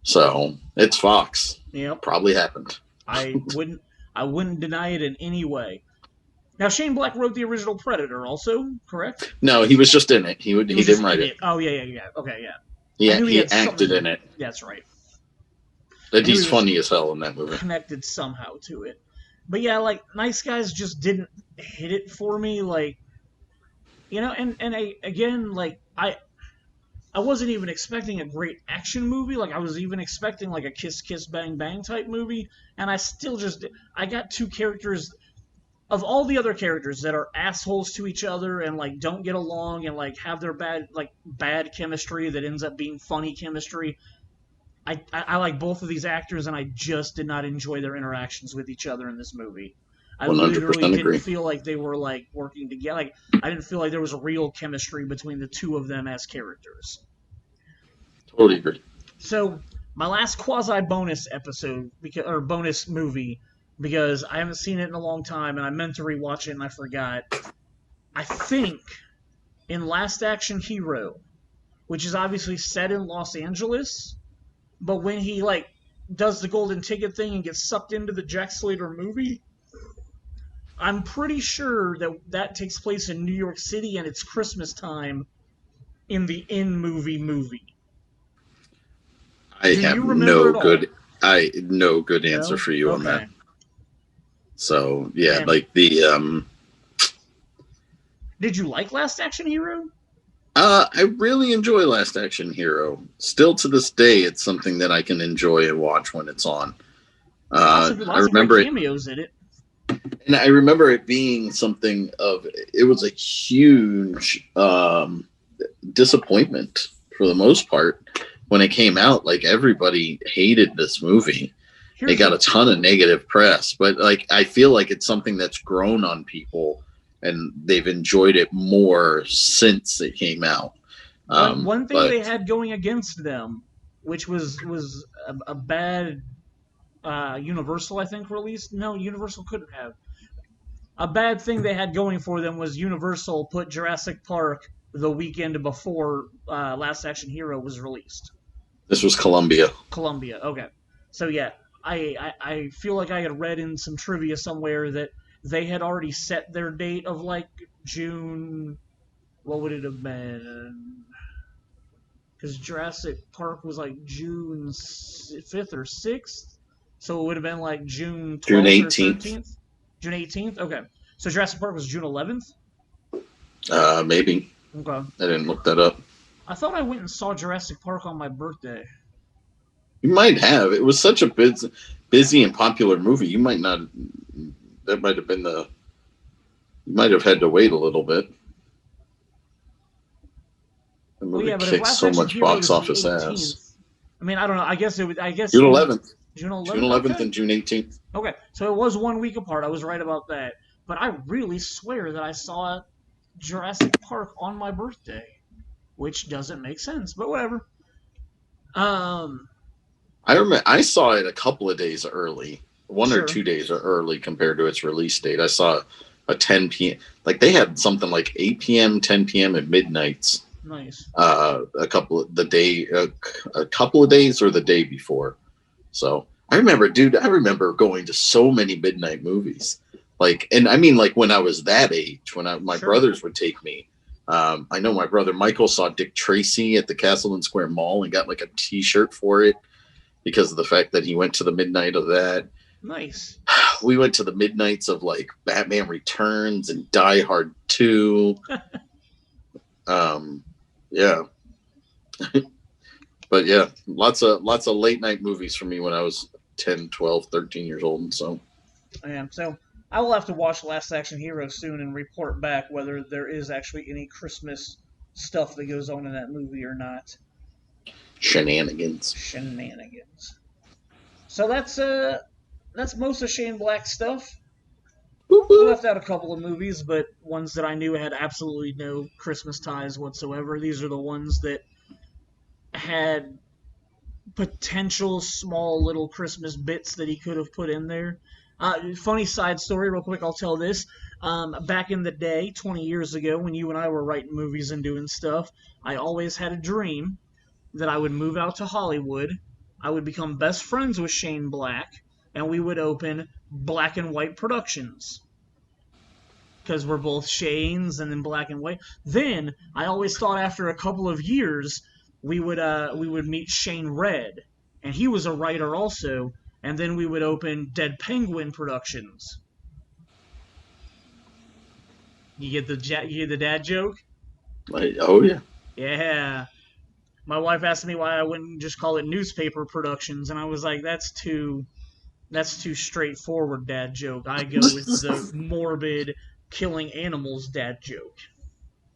So it's Fox. Yeah. Probably happened. I wouldn't deny it in any way. Now Shane Black wrote the original Predator, also, correct? No, he was just in it. He didn't write it. Oh yeah. Okay, yeah. Yeah, he acted in it. That's right. And he's funny as hell in that movie. Connected somehow to it. But yeah, like Nice Guys just didn't hit it for me, like, you know, and I wasn't even expecting a great action movie. Like I was even expecting like a kiss kiss bang bang type movie, and I got 2 characters of all the other characters that are assholes to each other and like don't get along and like have their bad chemistry that ends up being funny chemistry. I like both of these actors, and I just did not enjoy their interactions with each other in this movie. I literally didn't feel like they were like working together. Like I didn't feel like there was a real chemistry between the 2 of them as characters. Totally agree. So my last quasi bonus bonus movie, because I haven't seen it in a long time, and I meant to rewatch it and I forgot. I think in Last Action Hero, which is obviously set in Los Angeles. But when he like does the golden ticket thing and gets sucked into the Jack Slater movie, I'm pretty sure that that takes place in New York City and it's Christmas time in the movie. I Do have you remember no good answer No? for you on that. Okay. So yeah, Man. like the Did you like Last Action Hero? I really enjoy Last Action Hero. Still to this day, it's something that I can enjoy and watch when it's on. Lots I of remember great it, cameos in it. and I remember it being something of. It was a huge disappointment for the most part when it came out. Like everybody hated this movie. It got a ton of negative press, but like I feel like it's something that's grown on people, and they've enjoyed it more since it came out. One thing they had going against them, which was a bad Universal, I think, release. No, Universal couldn't have. A bad thing they had going for them was Universal put Jurassic Park the weekend before Last Action Hero was released. This was Columbia. Okay. So yeah, I feel like I had read in some trivia somewhere that they had already set their date of like June. What would it have been? Because Jurassic Park was like June 5th or 6th, so it would have been like June 12th or 13th. June 18th. Okay, so Jurassic Park was June 11th. Maybe. Okay. I didn't look that up. I thought I went and saw Jurassic Park on my birthday. You might have. It was such a busy and popular movie. You might not. That might have been the. You might have had to wait a little bit. The movie kicked so much box office ass. I mean, I don't know. I guess it would. I guess June 11th. June 11th. June 11th okay. and June 18th. Okay, so it was 1 week apart. I was right about that. But I really swear that I saw Jurassic Park on my birthday, which doesn't make sense, but whatever. I remember I saw it a couple of days early, one Sure. or 2 days early compared to its release date. I saw a 10 p.m. Like they had something like 8 p.m., 10 p.m. at midnights. Nice. A couple of days or the day before. So I remember going to so many midnight movies. Like, and I mean, like when I was that age, when my Sure. brothers would take me. I know my brother Michael saw Dick Tracy at the Castleton Square Mall and got like a T-shirt for it because of the fact that he went to the midnight of that. Nice. We went to the midnights of like Batman Returns and Die Hard 2. Yeah. But yeah, lots of late night movies for me when I was 10, 12, 13 years old. So Yeah, so I will have to watch Last Action Hero soon and report back whether there is actually any Christmas stuff that goes on in that movie or not. Shenanigans. So that's most of Shane Black's stuff. We left out a couple of movies, but ones that I knew had absolutely no Christmas ties whatsoever. These are the ones that had potential small little Christmas bits that he could have put in there. Funny side story, real quick, I'll tell this. Back in the day, 20 years ago, when you and I were writing movies and doing stuff, I always had a dream that I would move out to Hollywood, I would become best friends with Shane Black, and we would open Black and White Productions. Because we're both Shanes and then Black and White. Then, I always thought after a couple of years, we would meet Shane Red, and he was a writer also, and then we would open Dead Penguin Productions. You get the dad joke? Oh yeah. Yeah. My wife asked me why I wouldn't just call it Newspaper Productions, and I was like, that's too straightforward dad joke. I go with the morbid killing animals dad joke.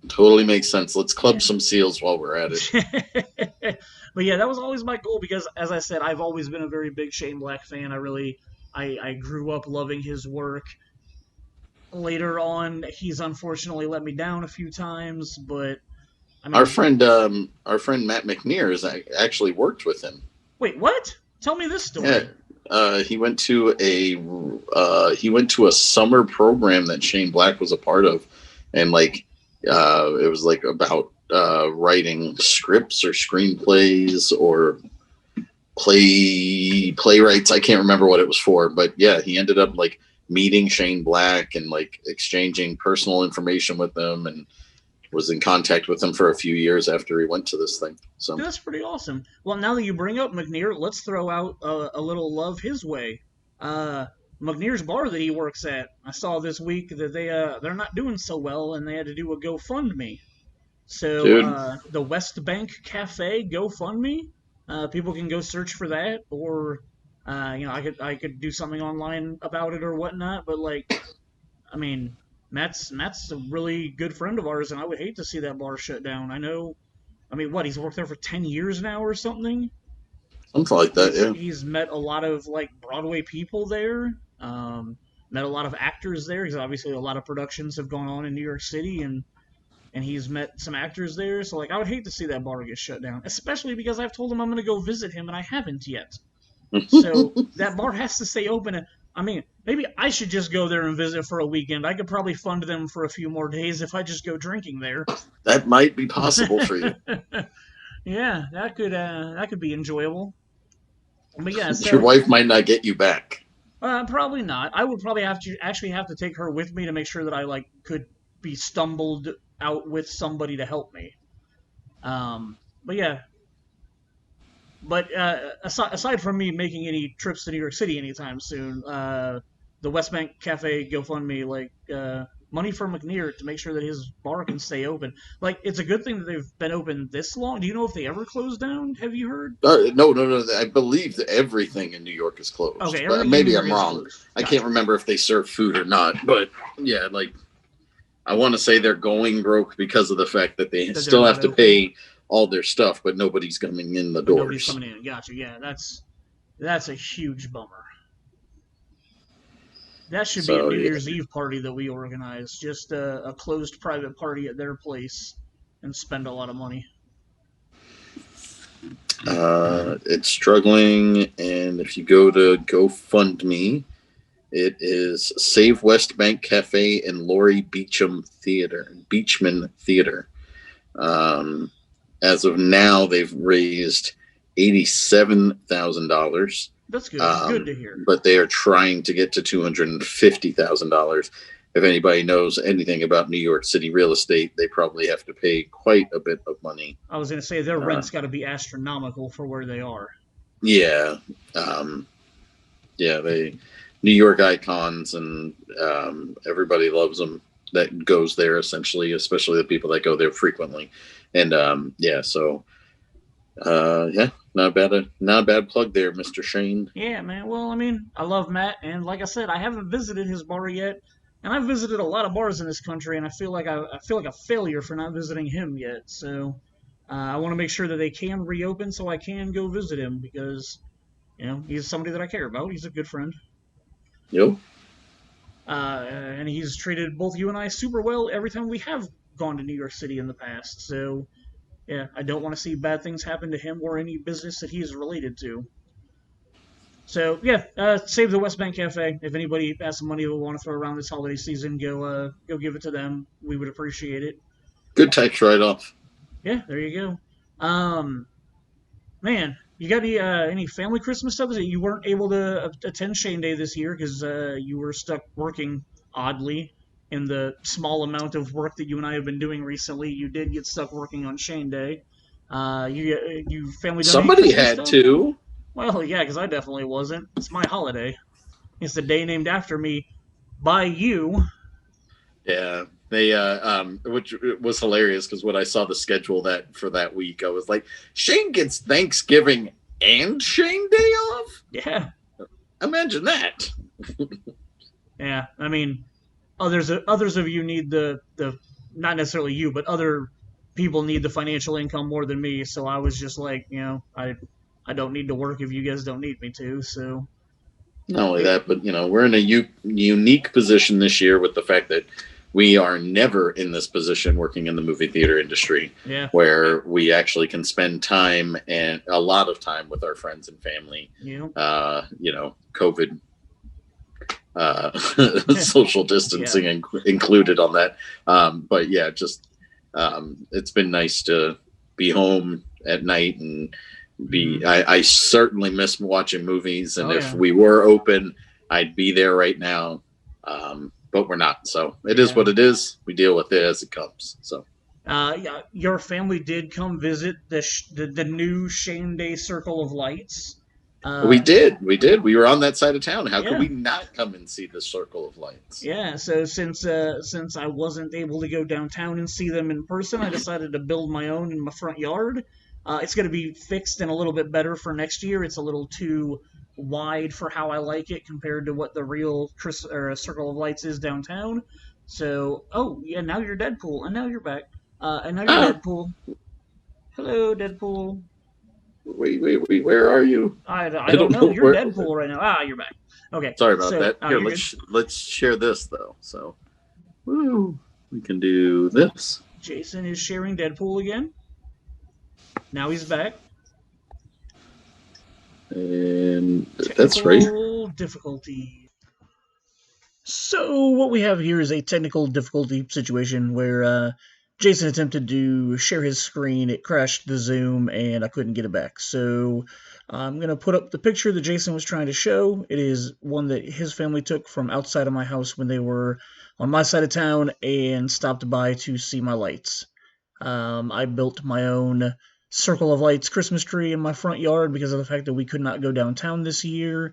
Totally makes sense. Let's club some seals while we're at it. But yeah, that was always my goal because, as I said, I've always been a very big Shane Black fan. I grew up loving his work. Later on, he's unfortunately let me down a few times, but I mean, our friend Matt McNear has actually worked with him. Wait, what? Tell me this story. Yeah, he went to a summer program that Shane Black was a part of, and like it was like about writing scripts or screenplays or playwrights. I can't remember what it was for, but yeah, he ended up like meeting Shane Black and like exchanging personal information with him, and was in contact with him for a few years after he went to this thing. So That's pretty awesome. Well, now that you bring up McNear, let's throw out a little love his way. McNear's bar that he works at, I saw this week that they're not doing so well, and they had to do a GoFundMe. So the West Bank Cafe GoFundMe, people can go search for that, or I could do something online about it or whatnot. But like, I mean, Matt's a really good friend of ours, and I would hate to see that bar shut down. I know. I mean, what, he's worked there for 10 years now or something? Something like that, yeah. He's met a lot of like Broadway people there. Met a lot of actors there, because obviously a lot of productions have gone on in New York City, and he's met some actors there. So like, I would hate to see that bar get shut down, especially because I've told him I'm going to go visit him, and I haven't yet. So that bar has to stay open. I mean, maybe I should just go there and visit for a weekend. I could probably fund them for a few more days if I just go drinking there. That might be possible for you. Yeah, that could be enjoyable. But yeah, so, your wife might not get you back. Probably not. I would probably have to take her with me to make sure that I like could be stumbled out with somebody to help me. But yeah. But aside from me making any trips to New York City anytime soon, the West Bank Cafe GoFundMe, like, money for McNear to make sure that his bar can stay open. Like, it's a good thing that they've been open this long. Do you know if they ever closed down? Have you heard? No. I believe that everything in New York is closed. Okay, maybe I'm wrong. I can't remember if they serve food or not. But yeah, like, I want to say they're going broke because of the fact that they still have to pay all their stuff, but nobody's coming in the doors. Nobody's coming in. Gotcha. Yeah, that's a huge bummer. That should be a New Year's Eve party that we organize. Just a closed private party at their place and spend a lot of money. It's struggling, and if you go to GoFundMe, it is Save West Bank Cafe and Laurie Beechman Theater. As of now, they've raised $87,000. That's good. Good to hear. But they are trying to get to $250,000. If anybody knows anything about New York City real estate, they probably have to pay quite a bit of money. I was going to say their rent's got to be astronomical for where they are. Yeah. They New York icons, and everybody loves them that goes there, essentially, especially the people that go there frequently. And not a bad plug there, Mr. Shane. Yeah, man. Well, I mean, I love Matt, and like I said, I haven't visited his bar yet, and I've visited a lot of bars in this country, and I feel like a failure for not visiting him yet. So I want to make sure that they can reopen so I can go visit him, because he's somebody that I care about. He's a good friend. Yep. And he's treated both you and I super well every time we have gone to New York City in the past. So yeah, I don't want to see bad things happen to him or any business that he is related to. So yeah, save the West Bank Cafe. If anybody has some money they want to throw around this holiday season, go give it to them. We would appreciate it. Good tax write-off. Yeah, there you go. Man, you got any family Christmas stuff that you weren't able to attend Shane Day this year because you were stuck working oddly? In the small amount of work that you and I have been doing recently, you did get stuck working on Shane Day. You family. Somebody had to. Well, yeah, because I definitely wasn't. It's my holiday. It's the day named after me by you. Yeah, they which was hilarious because when I saw the schedule for that week, I was like, Shane gets Thanksgiving and Shane Day off. Yeah, imagine that. Yeah, I mean. Others of you need the not necessarily you, but other people need the financial income more than me. So I was just like, I don't need to work if you guys don't need me to. So not only that, but we're in a unique position this year with the fact that we are never in this position working in the movie theater industry, where we actually can spend time and a lot of time with our friends and family. COVID. Social distancing included on that. But yeah, just It's been nice to be home at night and I certainly miss watching movies. And if we were open, I'd be there right now. But we're not. So it is what it is. We deal with it as it comes. So. Yeah, your family did come visit the new Shane Day Circle of Lights. We did. We were on that side of town. How could we not come and see the Circle of Lights? Yeah. So since I wasn't able to go downtown and see them in person, I decided to build my own in my front yard. It's going to be fixed and a little bit better for next year. It's a little too wide for how I like it compared to what the real Circle of Lights is downtown. So, now you're Deadpool, and now you're back. And now you're Deadpool. Hello, Deadpool. Wait, where are you? I don't know. You're Deadpool right now. You're back. Okay. Sorry about that. Here, let's share this, though. So, we can do this. Jason is sharing Deadpool again. Now he's back. And that's right. Difficulty. So what we have here is a technical difficulty situation where Jason attempted to share his screen. It crashed the Zoom, and I couldn't get it back. So I'm going to put up the picture that Jason was trying to show. It is one that his family took from outside of my house when they were on my side of town and stopped by to see my lights. I built my own Circle of Lights Christmas tree in my front yard because of the fact that we could not go downtown this year,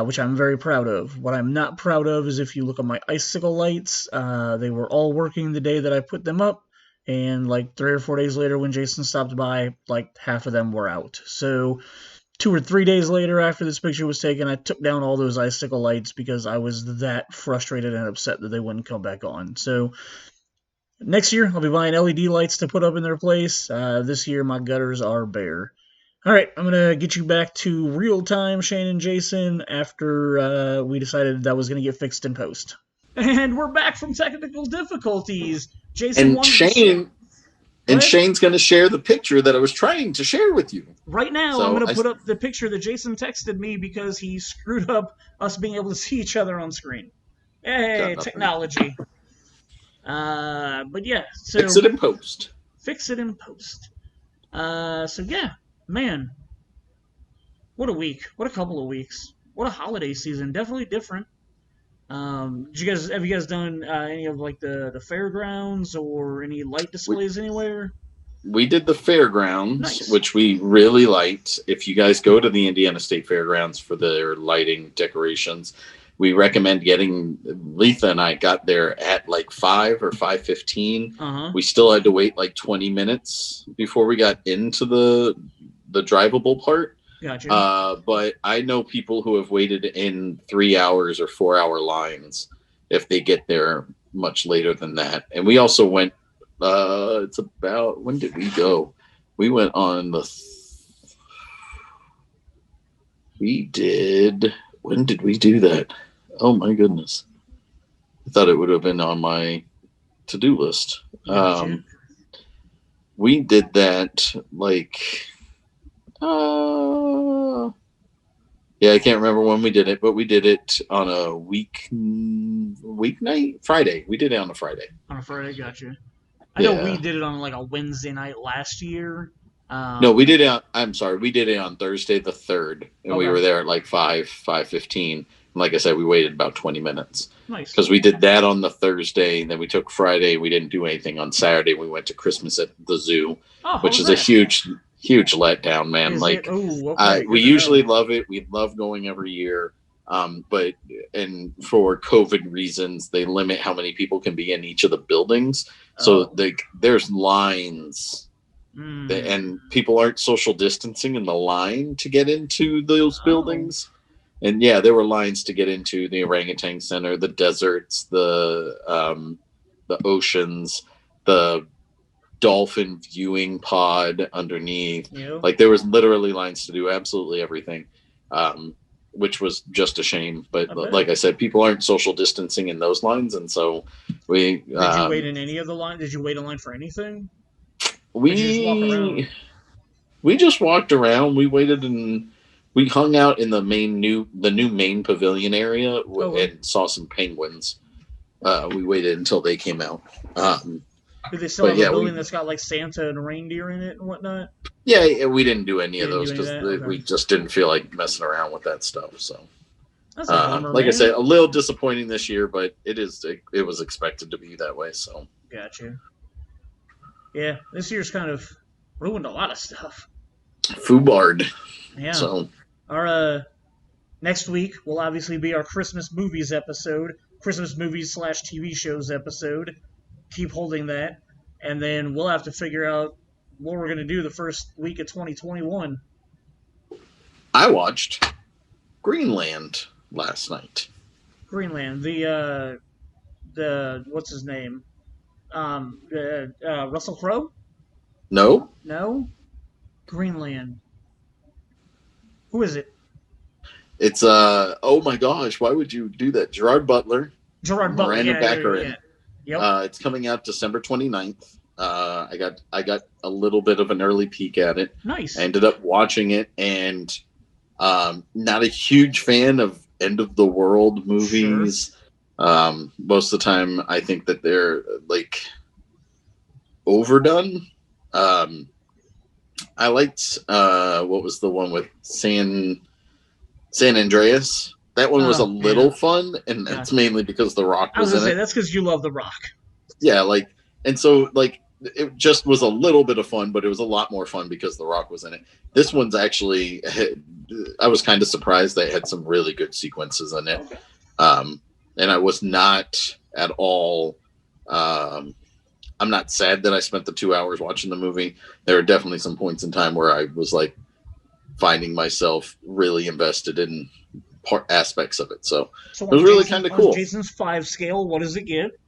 which I'm very proud of. What I'm not proud of is if you look at my icicle lights, they were all working the day that I put them up, and like 3 or 4 days later when Jason stopped by, like half of them were out. So 2 or 3 days later after this picture was taken, I took down all those icicle lights because I was that frustrated and upset that they wouldn't come back on. So next year, I'll be buying LED lights to put up in their place. This year, my gutters are bare. All right, I'm going to get you back to real time, Shane and Jason, after we decided that was going to get fixed in post. And we're back from technical difficulties. Jason and Shane's going to share the picture that I was trying to share with you. Right now, I'm going to put up the picture that Jason texted me because he screwed up us being able to see each other on screen. Hey, technology. But yeah, so fix it in post. So yeah, man, what a week! What a couple of weeks! What a holiday season! Definitely different. Have you guys done any of like the fairgrounds or any light displays anywhere? We did the fairgrounds, Nice. Which we really liked. If you guys go to the Indiana State Fairgrounds for their lighting decorations, we recommend getting. Letha and I got there at like 5 or 5:15. We still had to wait like 20 minutes before we got into the drivable part. Gotcha. But I know people who have waited in 3 hours or 4-hour lines if they get there much later than that. And we also went. It's about, when did we go? We went on the. We did. When did we do that? Oh my goodness. I thought it would have been on my to-do list. We did that like, yeah, I can't remember when we did it, but we did it on a weeknight? Friday. We did it on a Friday. On a Friday, gotcha. I know we did it on like a Wednesday night last year. No, we did it we did it on Thursday the 3rd, and we were there at like 5:15. And like I said, we waited about 20 minutes. Nice. Because we did that on the Thursday, and then we took Friday. We didn't do anything on Saturday. We went to Christmas at the zoo, which is a huge letdown, man. We usually love it. We love going every year. But for COVID reasons, they limit how many people can be in each of the buildings. So there's lines. And people aren't social distancing in the line to get into those buildings. And yeah, there were lines to get into the orangutan center, the deserts, the oceans, the dolphin viewing pod underneath. Like there was literally lines to do absolutely everything, which was just a shame. But like I said, people aren't social distancing in those lines, and so we. Did you wait in any of the line? Did you wait in line for anything? We just walked around. We waited and we hung out in the new main pavilion area and saw some penguins. We waited until they came out. Do they still But have a yeah, building that's got like Santa and reindeer in it and whatnot? we didn't do any You of didn't those do any of because that? Okay. we just didn't feel like messing around with that stuff. So, That's a bummer, like I man. said, a little disappointing this year, but it was expected to be that way. So, Gotcha. Yeah, this year's kind of ruined a lot of stuff. Fubard. Yeah. So, Our next week will obviously be our Christmas movies episode, Christmas movies / TV shows episode. Keep holding that, and then we'll have to figure out what we're gonna do the first week of 2021. I watched Greenland last night. Greenland, the what's his name? Russell Crowe? No, No, Greenland. Who is it? it's oh my gosh, why would you do that? Gerard Butler, Gerard Butler. Miranda Yeah, Baccarin. yeah. Yep. It's coming out December 29th. I got a little bit of an early peek at it. Nice. I ended up watching it, and not a huge fan of end of the world movies. Sure. Most of the time, I think that they're like overdone. I liked what was the one with San Andreas. That one was a little fun, and that's mainly because The Rock was in it. I was gonna say that's because you love The Rock. Yeah, and so it just was a little bit of fun, but it was a lot more fun because The Rock was in it. This one's actually, I was kind of surprised they had some really good sequences in it. Okay. And I was not at all, I'm not sad that I spent the 2 hours watching the movie. There are definitely some points in time where I was like finding myself really invested in aspects of it. So it was really kind of cool. On Jason's 5 scale, what does it get?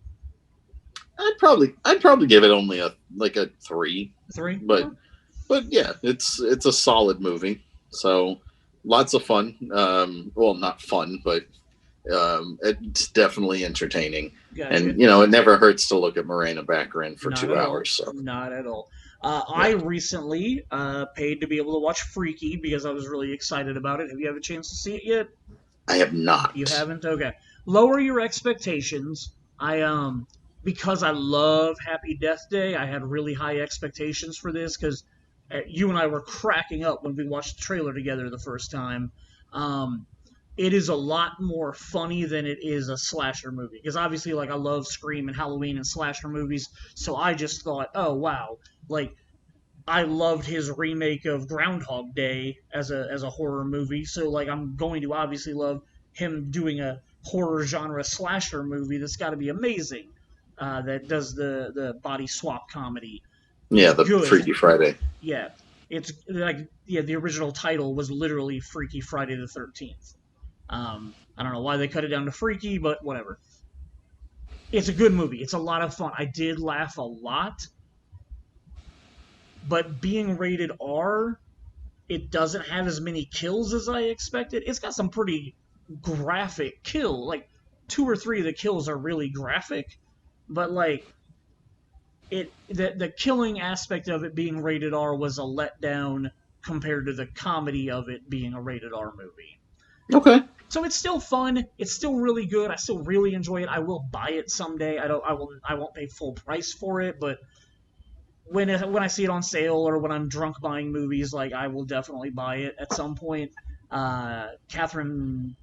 I'd probably give it only a 3. 3, but yeah, it's a solid movie. So lots of fun. Well, not fun, but it's definitely entertaining. Gotcha. And it never hurts to look at Miranda Baccarin for 2 hours. So not at all. I recently paid to be able to watch Freaky because I was really excited about it. Have you had a chance to see it yet? I have not. You haven't? Okay. Lower your expectations. Because I love Happy Death Day, I had really high expectations for this because you and I were cracking up when we watched the trailer together the first time. It is a lot more funny than it is a slasher movie because obviously, I love Scream and Halloween and slasher movies, so I just thought, oh wow, I loved his remake of Groundhog Day as a horror movie, so I'm going to obviously love him doing a horror genre slasher movie that's got to be amazing. That does the body swap comedy. Yeah, the good. Freaky Friday. Yeah, it's the original title was literally Freaky Friday the 13th. I don't know why they cut it down to Freaky, but whatever. It's a good movie. It's a lot of fun. I did laugh a lot, but being rated R, it doesn't have as many kills as I expected. It's got some pretty graphic kill. 2 or 3 of the kills are really graphic. But the killing aspect of it being rated R was a letdown compared to the comedy of it being a rated R movie. Okay. So it's still fun. It's still really good. I still really enjoy it. I will buy it someday. I won't pay full price for it, but when I see it on sale or when I'm drunk buying movies, I will definitely buy it at some point. Catherine,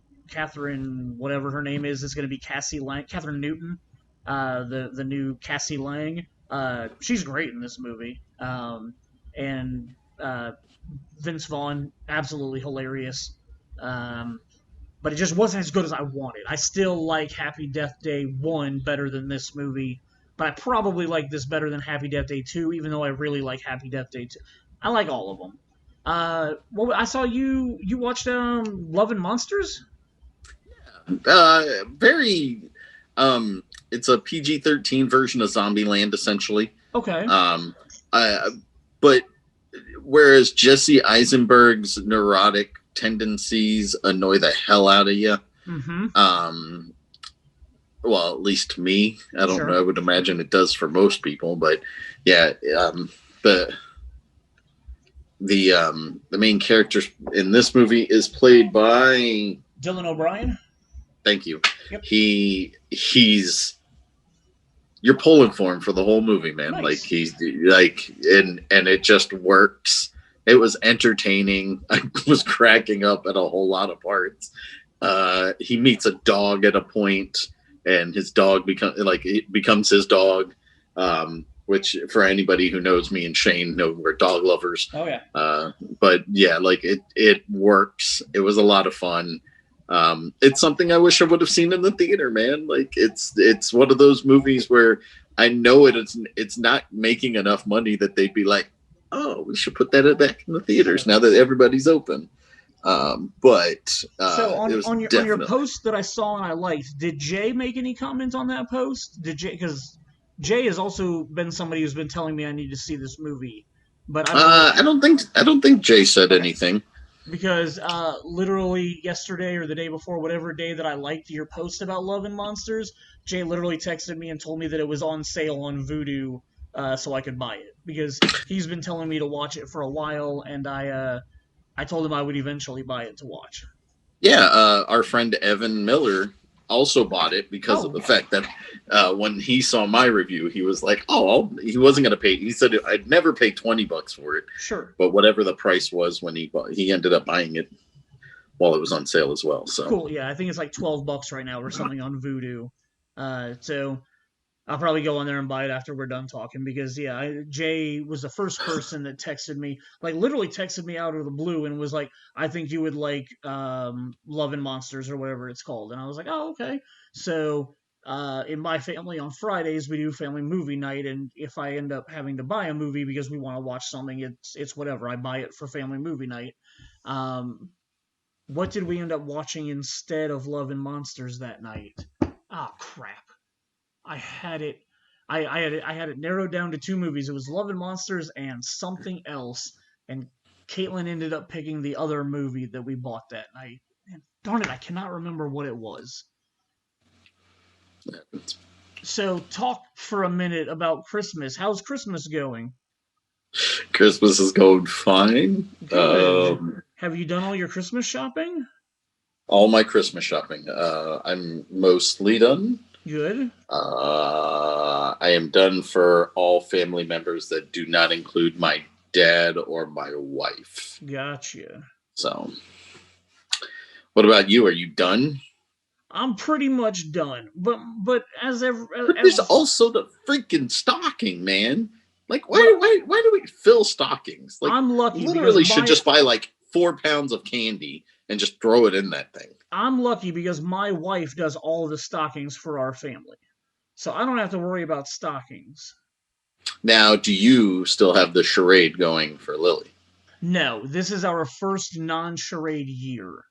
whatever her name is going to be Cassie Lang. Catherine Newton. The new Cassie Lang. She's great in this movie. And Vince Vaughn, absolutely hilarious. But it just wasn't as good as I wanted. I still like Happy Death Day 1 better than this movie, but I probably like this better than Happy Death Day 2, even though I really like Happy Death Day 2. I like all of them. I saw you watched Love and Monsters? Very... it's a PG-13 version of Zombieland, essentially. Okay. But whereas Jesse Eisenberg's neurotic tendencies annoy the hell out of you, well, at least me. I don't know. I would imagine it does for most people, but yeah, the main character in this movie is played by Dylan O'Brien. Thank you. Yep. He's you're pulling for him for the whole movie, man. Like Nice. he's like, and it just works. It was entertaining. I was cracking up at a whole lot of parts. He meets a dog at a point, and his dog becomes his dog. Which for anybody who knows me and Shane know we're dog lovers. Oh yeah. But yeah, like it works. It was a lot of fun. It's something I wish I would have seen in the theater, man. Like it's one of those movies where I know it's not making enough money that they'd be like, oh, we should put that back in the theaters now that everybody's open. So on your post that I saw and I liked, did Jay make any comment on that post? Did Jay, because Jay has also been somebody who's been telling me I need to see this movie, but I don't think Jay said anything. Because literally yesterday or the day before, whatever day that I liked your post about Love and Monsters, Jay literally texted me and told me that it was on sale on Vudu, so I could buy it. Because he's been telling me to watch it for a while, and I told him I would eventually buy it to watch. Yeah, our friend Evan Miller also bought it because of the fact that when he saw my review, he was like, "Oh, he wasn't going to pay." He said, "I'd never pay $20 for it." Sure. But whatever the price was when he ended up buying it while it was on sale as well. So cool. Yeah, I think it's like $12 right now or something on Vudu. So I'll probably go on there and buy it after we're done talking because Jay was the first person that texted me, like literally texted me out of the blue and was like, "I think you would like Love and Monsters or whatever it's called," and I was like, "Oh, okay." So in my family on Fridays we do family movie night, and if I end up having to buy a movie because we want to watch something, it's whatever. I buy it for family movie night. What did we end up watching instead of Love and Monsters that night? Ah, crap. I had it. I had it narrowed down to two movies. It was Love and Monsters and something else. And Caitlin ended up picking the other movie that we bought that night. And darn it, I cannot remember what it was. So talk for a minute about Christmas. How's Christmas going? Christmas is going fine. Good. Have you done all your Christmas shopping? All my Christmas shopping. I'm mostly done. Good. I am done for all family members that do not include my dad or my wife. Gotcha. So, what about you? Are you done? I'm pretty much done, but there's also the freaking stocking, man. Like, why do we fill stockings? Like, I'm lucky. Literally, should just buy like 4 pounds of candy and just throw it in that thing. I'm lucky because my wife does all the stockings for our family, so I don't have to worry about stockings. Now, do you still have the charade going for Lily? No, this is our first non-charade year.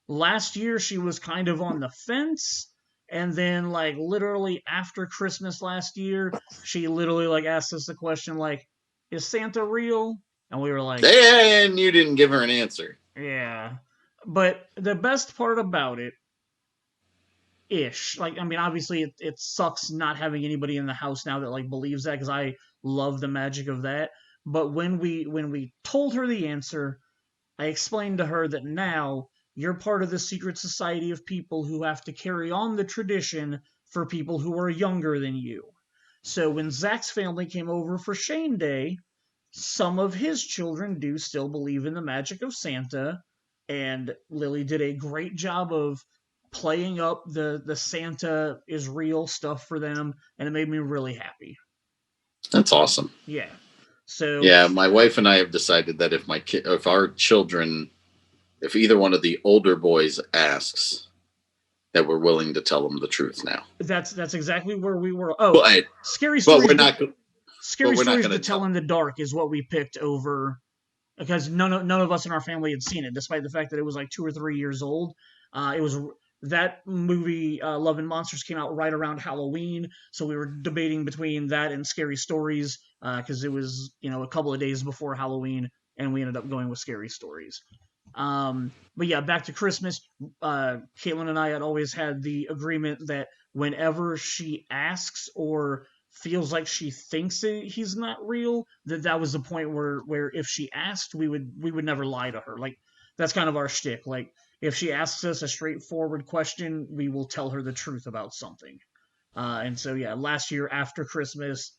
Last year she was kind of on the fence, and then like literally after Christmas last year, she literally like asked us the question like, "Is Santa real?" And we were like, and you didn't give her an answer. Yeah. But the best part about it, like, I mean, obviously it sucks not having anybody in the house now that like believes that because I love the magic of that. But when we told her the answer, I explained to her that now you're part of the secret society of people who have to carry on the tradition for people who are younger than you. So when Zach's family came over for Shane Day, some of his children do still believe in the magic of Santa, and Lily did a great job of playing up the Santa is real stuff for them, and it made me really happy. That's awesome. Yeah. So yeah, my wife and I have decided that if our children, if either one of the older boys asks, that we're willing to tell them the truth now. That's exactly where we were. Oh, scary stories. But we're not. Scary stories to tell in the dark is what we picked over, because none of us in our family had seen it, despite the fact that it was like 2 or 3 years old. It was that movie, Love and Monsters, came out right around Halloween, so we were debating between that and Scary Stories, because it was a couple of days before Halloween, and we ended up going with Scary Stories. But yeah, back to Christmas. Caitlin and I had always had the agreement that whenever she asks or feels like she thinks he's not real, that was the point where if she asked, we would never lie to her. Like, that's kind of our shtick. Like, if she asks us a straightforward question, we will tell her the truth about something. And so yeah, last year after Christmas,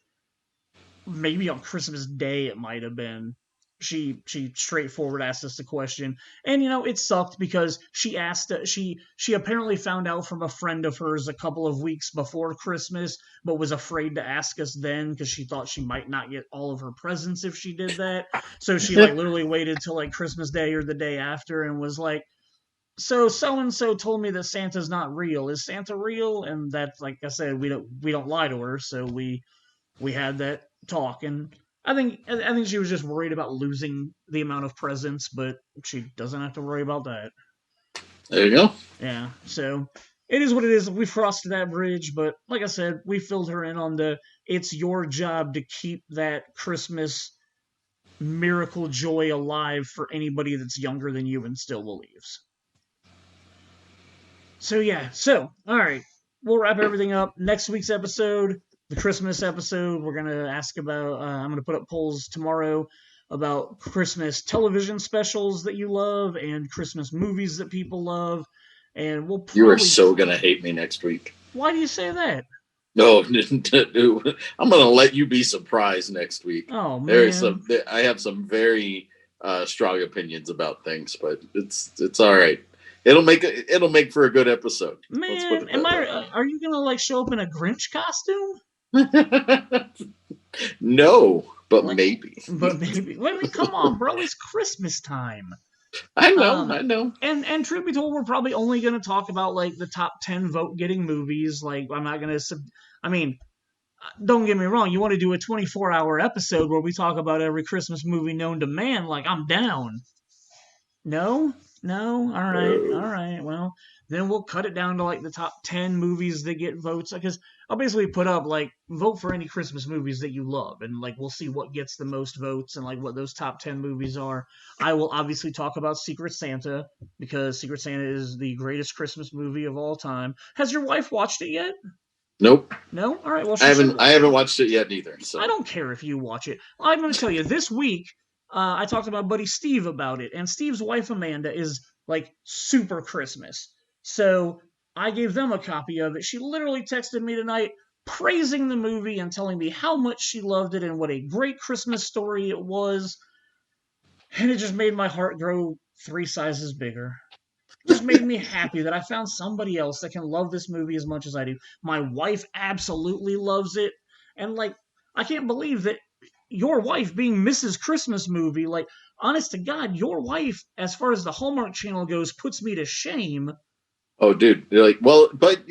maybe on Christmas Day it might have been. She straightforward asked us the question, and it sucked because she apparently found out from a friend of hers a couple of weeks before Christmas, but was afraid to ask us then because she thought she might not get all of her presents if she did that. So she like literally waited till like Christmas Day or the day after and was like, so and so told me that Santa's not real. Is Santa real? And that's like I said, we don't lie to her, so we had that talk, and I think she was just worried about losing the amount of presents, but she doesn't have to worry about that. There you go. Yeah, so it is what it is. We've crossed that bridge, but like I said, we filled her in on the it's your job to keep that Christmas miracle joy alive for anybody that's younger than you and still believes. So yeah, all right, we'll wrap everything up. Next week's episode, the Christmas episode, we're gonna ask about. I'm gonna put up polls tomorrow about Christmas television specials that you love and Christmas movies that people love, and we'll probably. You are so gonna hate me next week. Why do you say that? No, I'm gonna let you be surprised next week. Oh man, I have some very strong opinions about things, but it's all right. It'll make for a good episode. Man, are you gonna like show up in a Grinch costume? No, but like, maybe. But maybe. I mean, come on, bro. It's Christmas time. I know. And truth be told, we're probably only gonna talk about like the top 10 vote getting movies. Like, I'm not gonna. I mean, don't get me wrong. You want to do a 24-hour episode where we talk about every Christmas movie known to man? Like, I'm down. No. All right. Well, then we'll cut it down to like the top 10 movies that get votes. Because I'll basically put up like vote for any Christmas movies that you love, and like we'll see what gets the most votes and like what those top 10 movies are. I will obviously talk about Secret Santa because Secret Santa is the greatest Christmas movie of all time. Has your wife watched it yet? Nope. No. All right. Well, I haven't watched it yet either. So I don't care if you watch it. I'm going to tell you this week. I talked to my buddy Steve about it, and Steve's wife Amanda is like super Christmas. So I gave them a copy of it. She literally texted me tonight praising the movie and telling me how much she loved it and what a great Christmas story it was. And it just made my heart grow 3 sizes bigger. It just made me happy that I found somebody else that can love this movie as much as I do. My wife absolutely loves it. And like, I can't believe that your wife being Mrs. Christmas movie, like, honest to God, your wife, as far as the Hallmark Channel goes, puts me to shame. Oh, dude. Like, well, but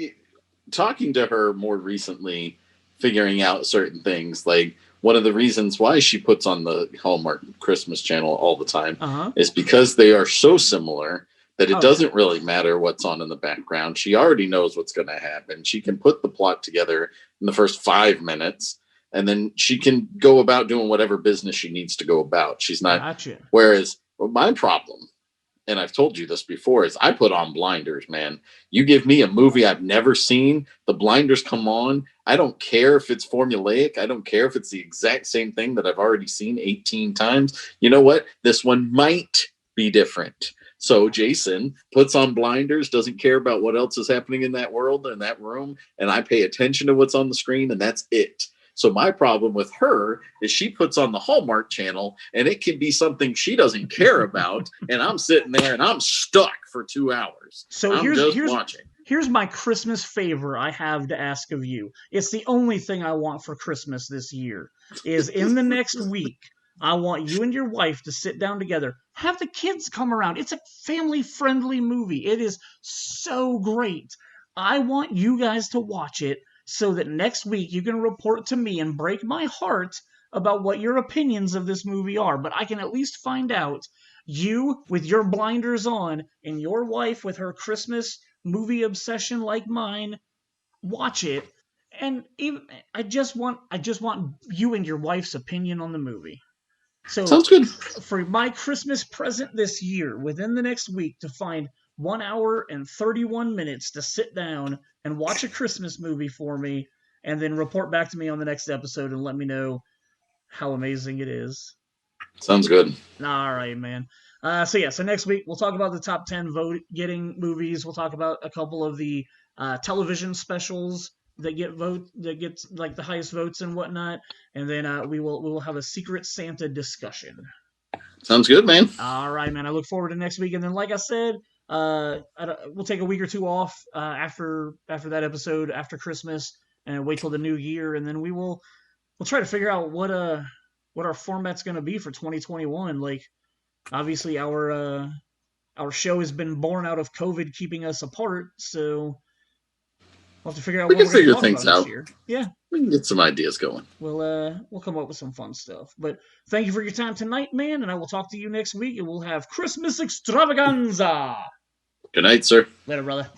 talking to her more recently, figuring out certain things, like one of the reasons why she puts on the Hallmark Christmas Channel all the time is because they are so similar that it doesn't really matter what's on in the background. She already knows what's going to happen. She can put the plot together in the first 5 minutes. And then she can go about doing whatever business she needs to go about. She's not. Gotcha. Whereas my problem, and I've told you this before, is I put on blinders, man. You give me a movie I've never seen, the blinders come on. I don't care if it's formulaic. I don't care if it's the exact same thing that I've already seen 18 times. You know what? This one might be different. So Jason puts on blinders, doesn't care about what else is happening in that world, in that room, and I pay attention to what's on the screen, and that's it. So my problem with her is she puts on the Hallmark Channel and it can be something she doesn't care about. And I'm sitting there and I'm stuck for 2 hours. So here's watching. Here's my Christmas favor I have to ask of you. It's the only thing I want for Christmas this year is in the next week. I want you and your wife to sit down together. Have the kids come around. It's a family-friendly movie. It is so great. I want you guys to watch it so that next week you can report to me and break my heart about what your opinions of this movie are. But I can at least find out, you with your blinders on and your wife with her Christmas movie obsession like mine, watch it. And even, I just want you and your wife's opinion on the movie. So sounds good. For my Christmas present this year, within the next week, to find 1 hour and 31 minutes to sit down and watch a Christmas movie for me, and then report back to me on the next episode and let me know how amazing it is. Sounds good. All right, man. So next week we'll talk about the top 10 vote-getting movies. We'll talk about a couple of the television specials that gets like the highest votes and whatnot, and then we will have a Secret Santa discussion. Sounds good, man. All right, man. I look forward to next week, and then like I said, we'll take a week or two off after that episode after Christmas, and wait till the new year, and then we'll try to figure out what our format's going to be for 2021. Like, obviously our show has been born out of COVID keeping us apart, so we'll have to figure out We what can we're going to figure talk things about out. this year. Yeah, We can get some ideas going. we'll come up with some fun stuff. But thank you for your time tonight, man, and I will talk to you next week, and we'll have Christmas extravaganza. Good night, sir. Later, brother.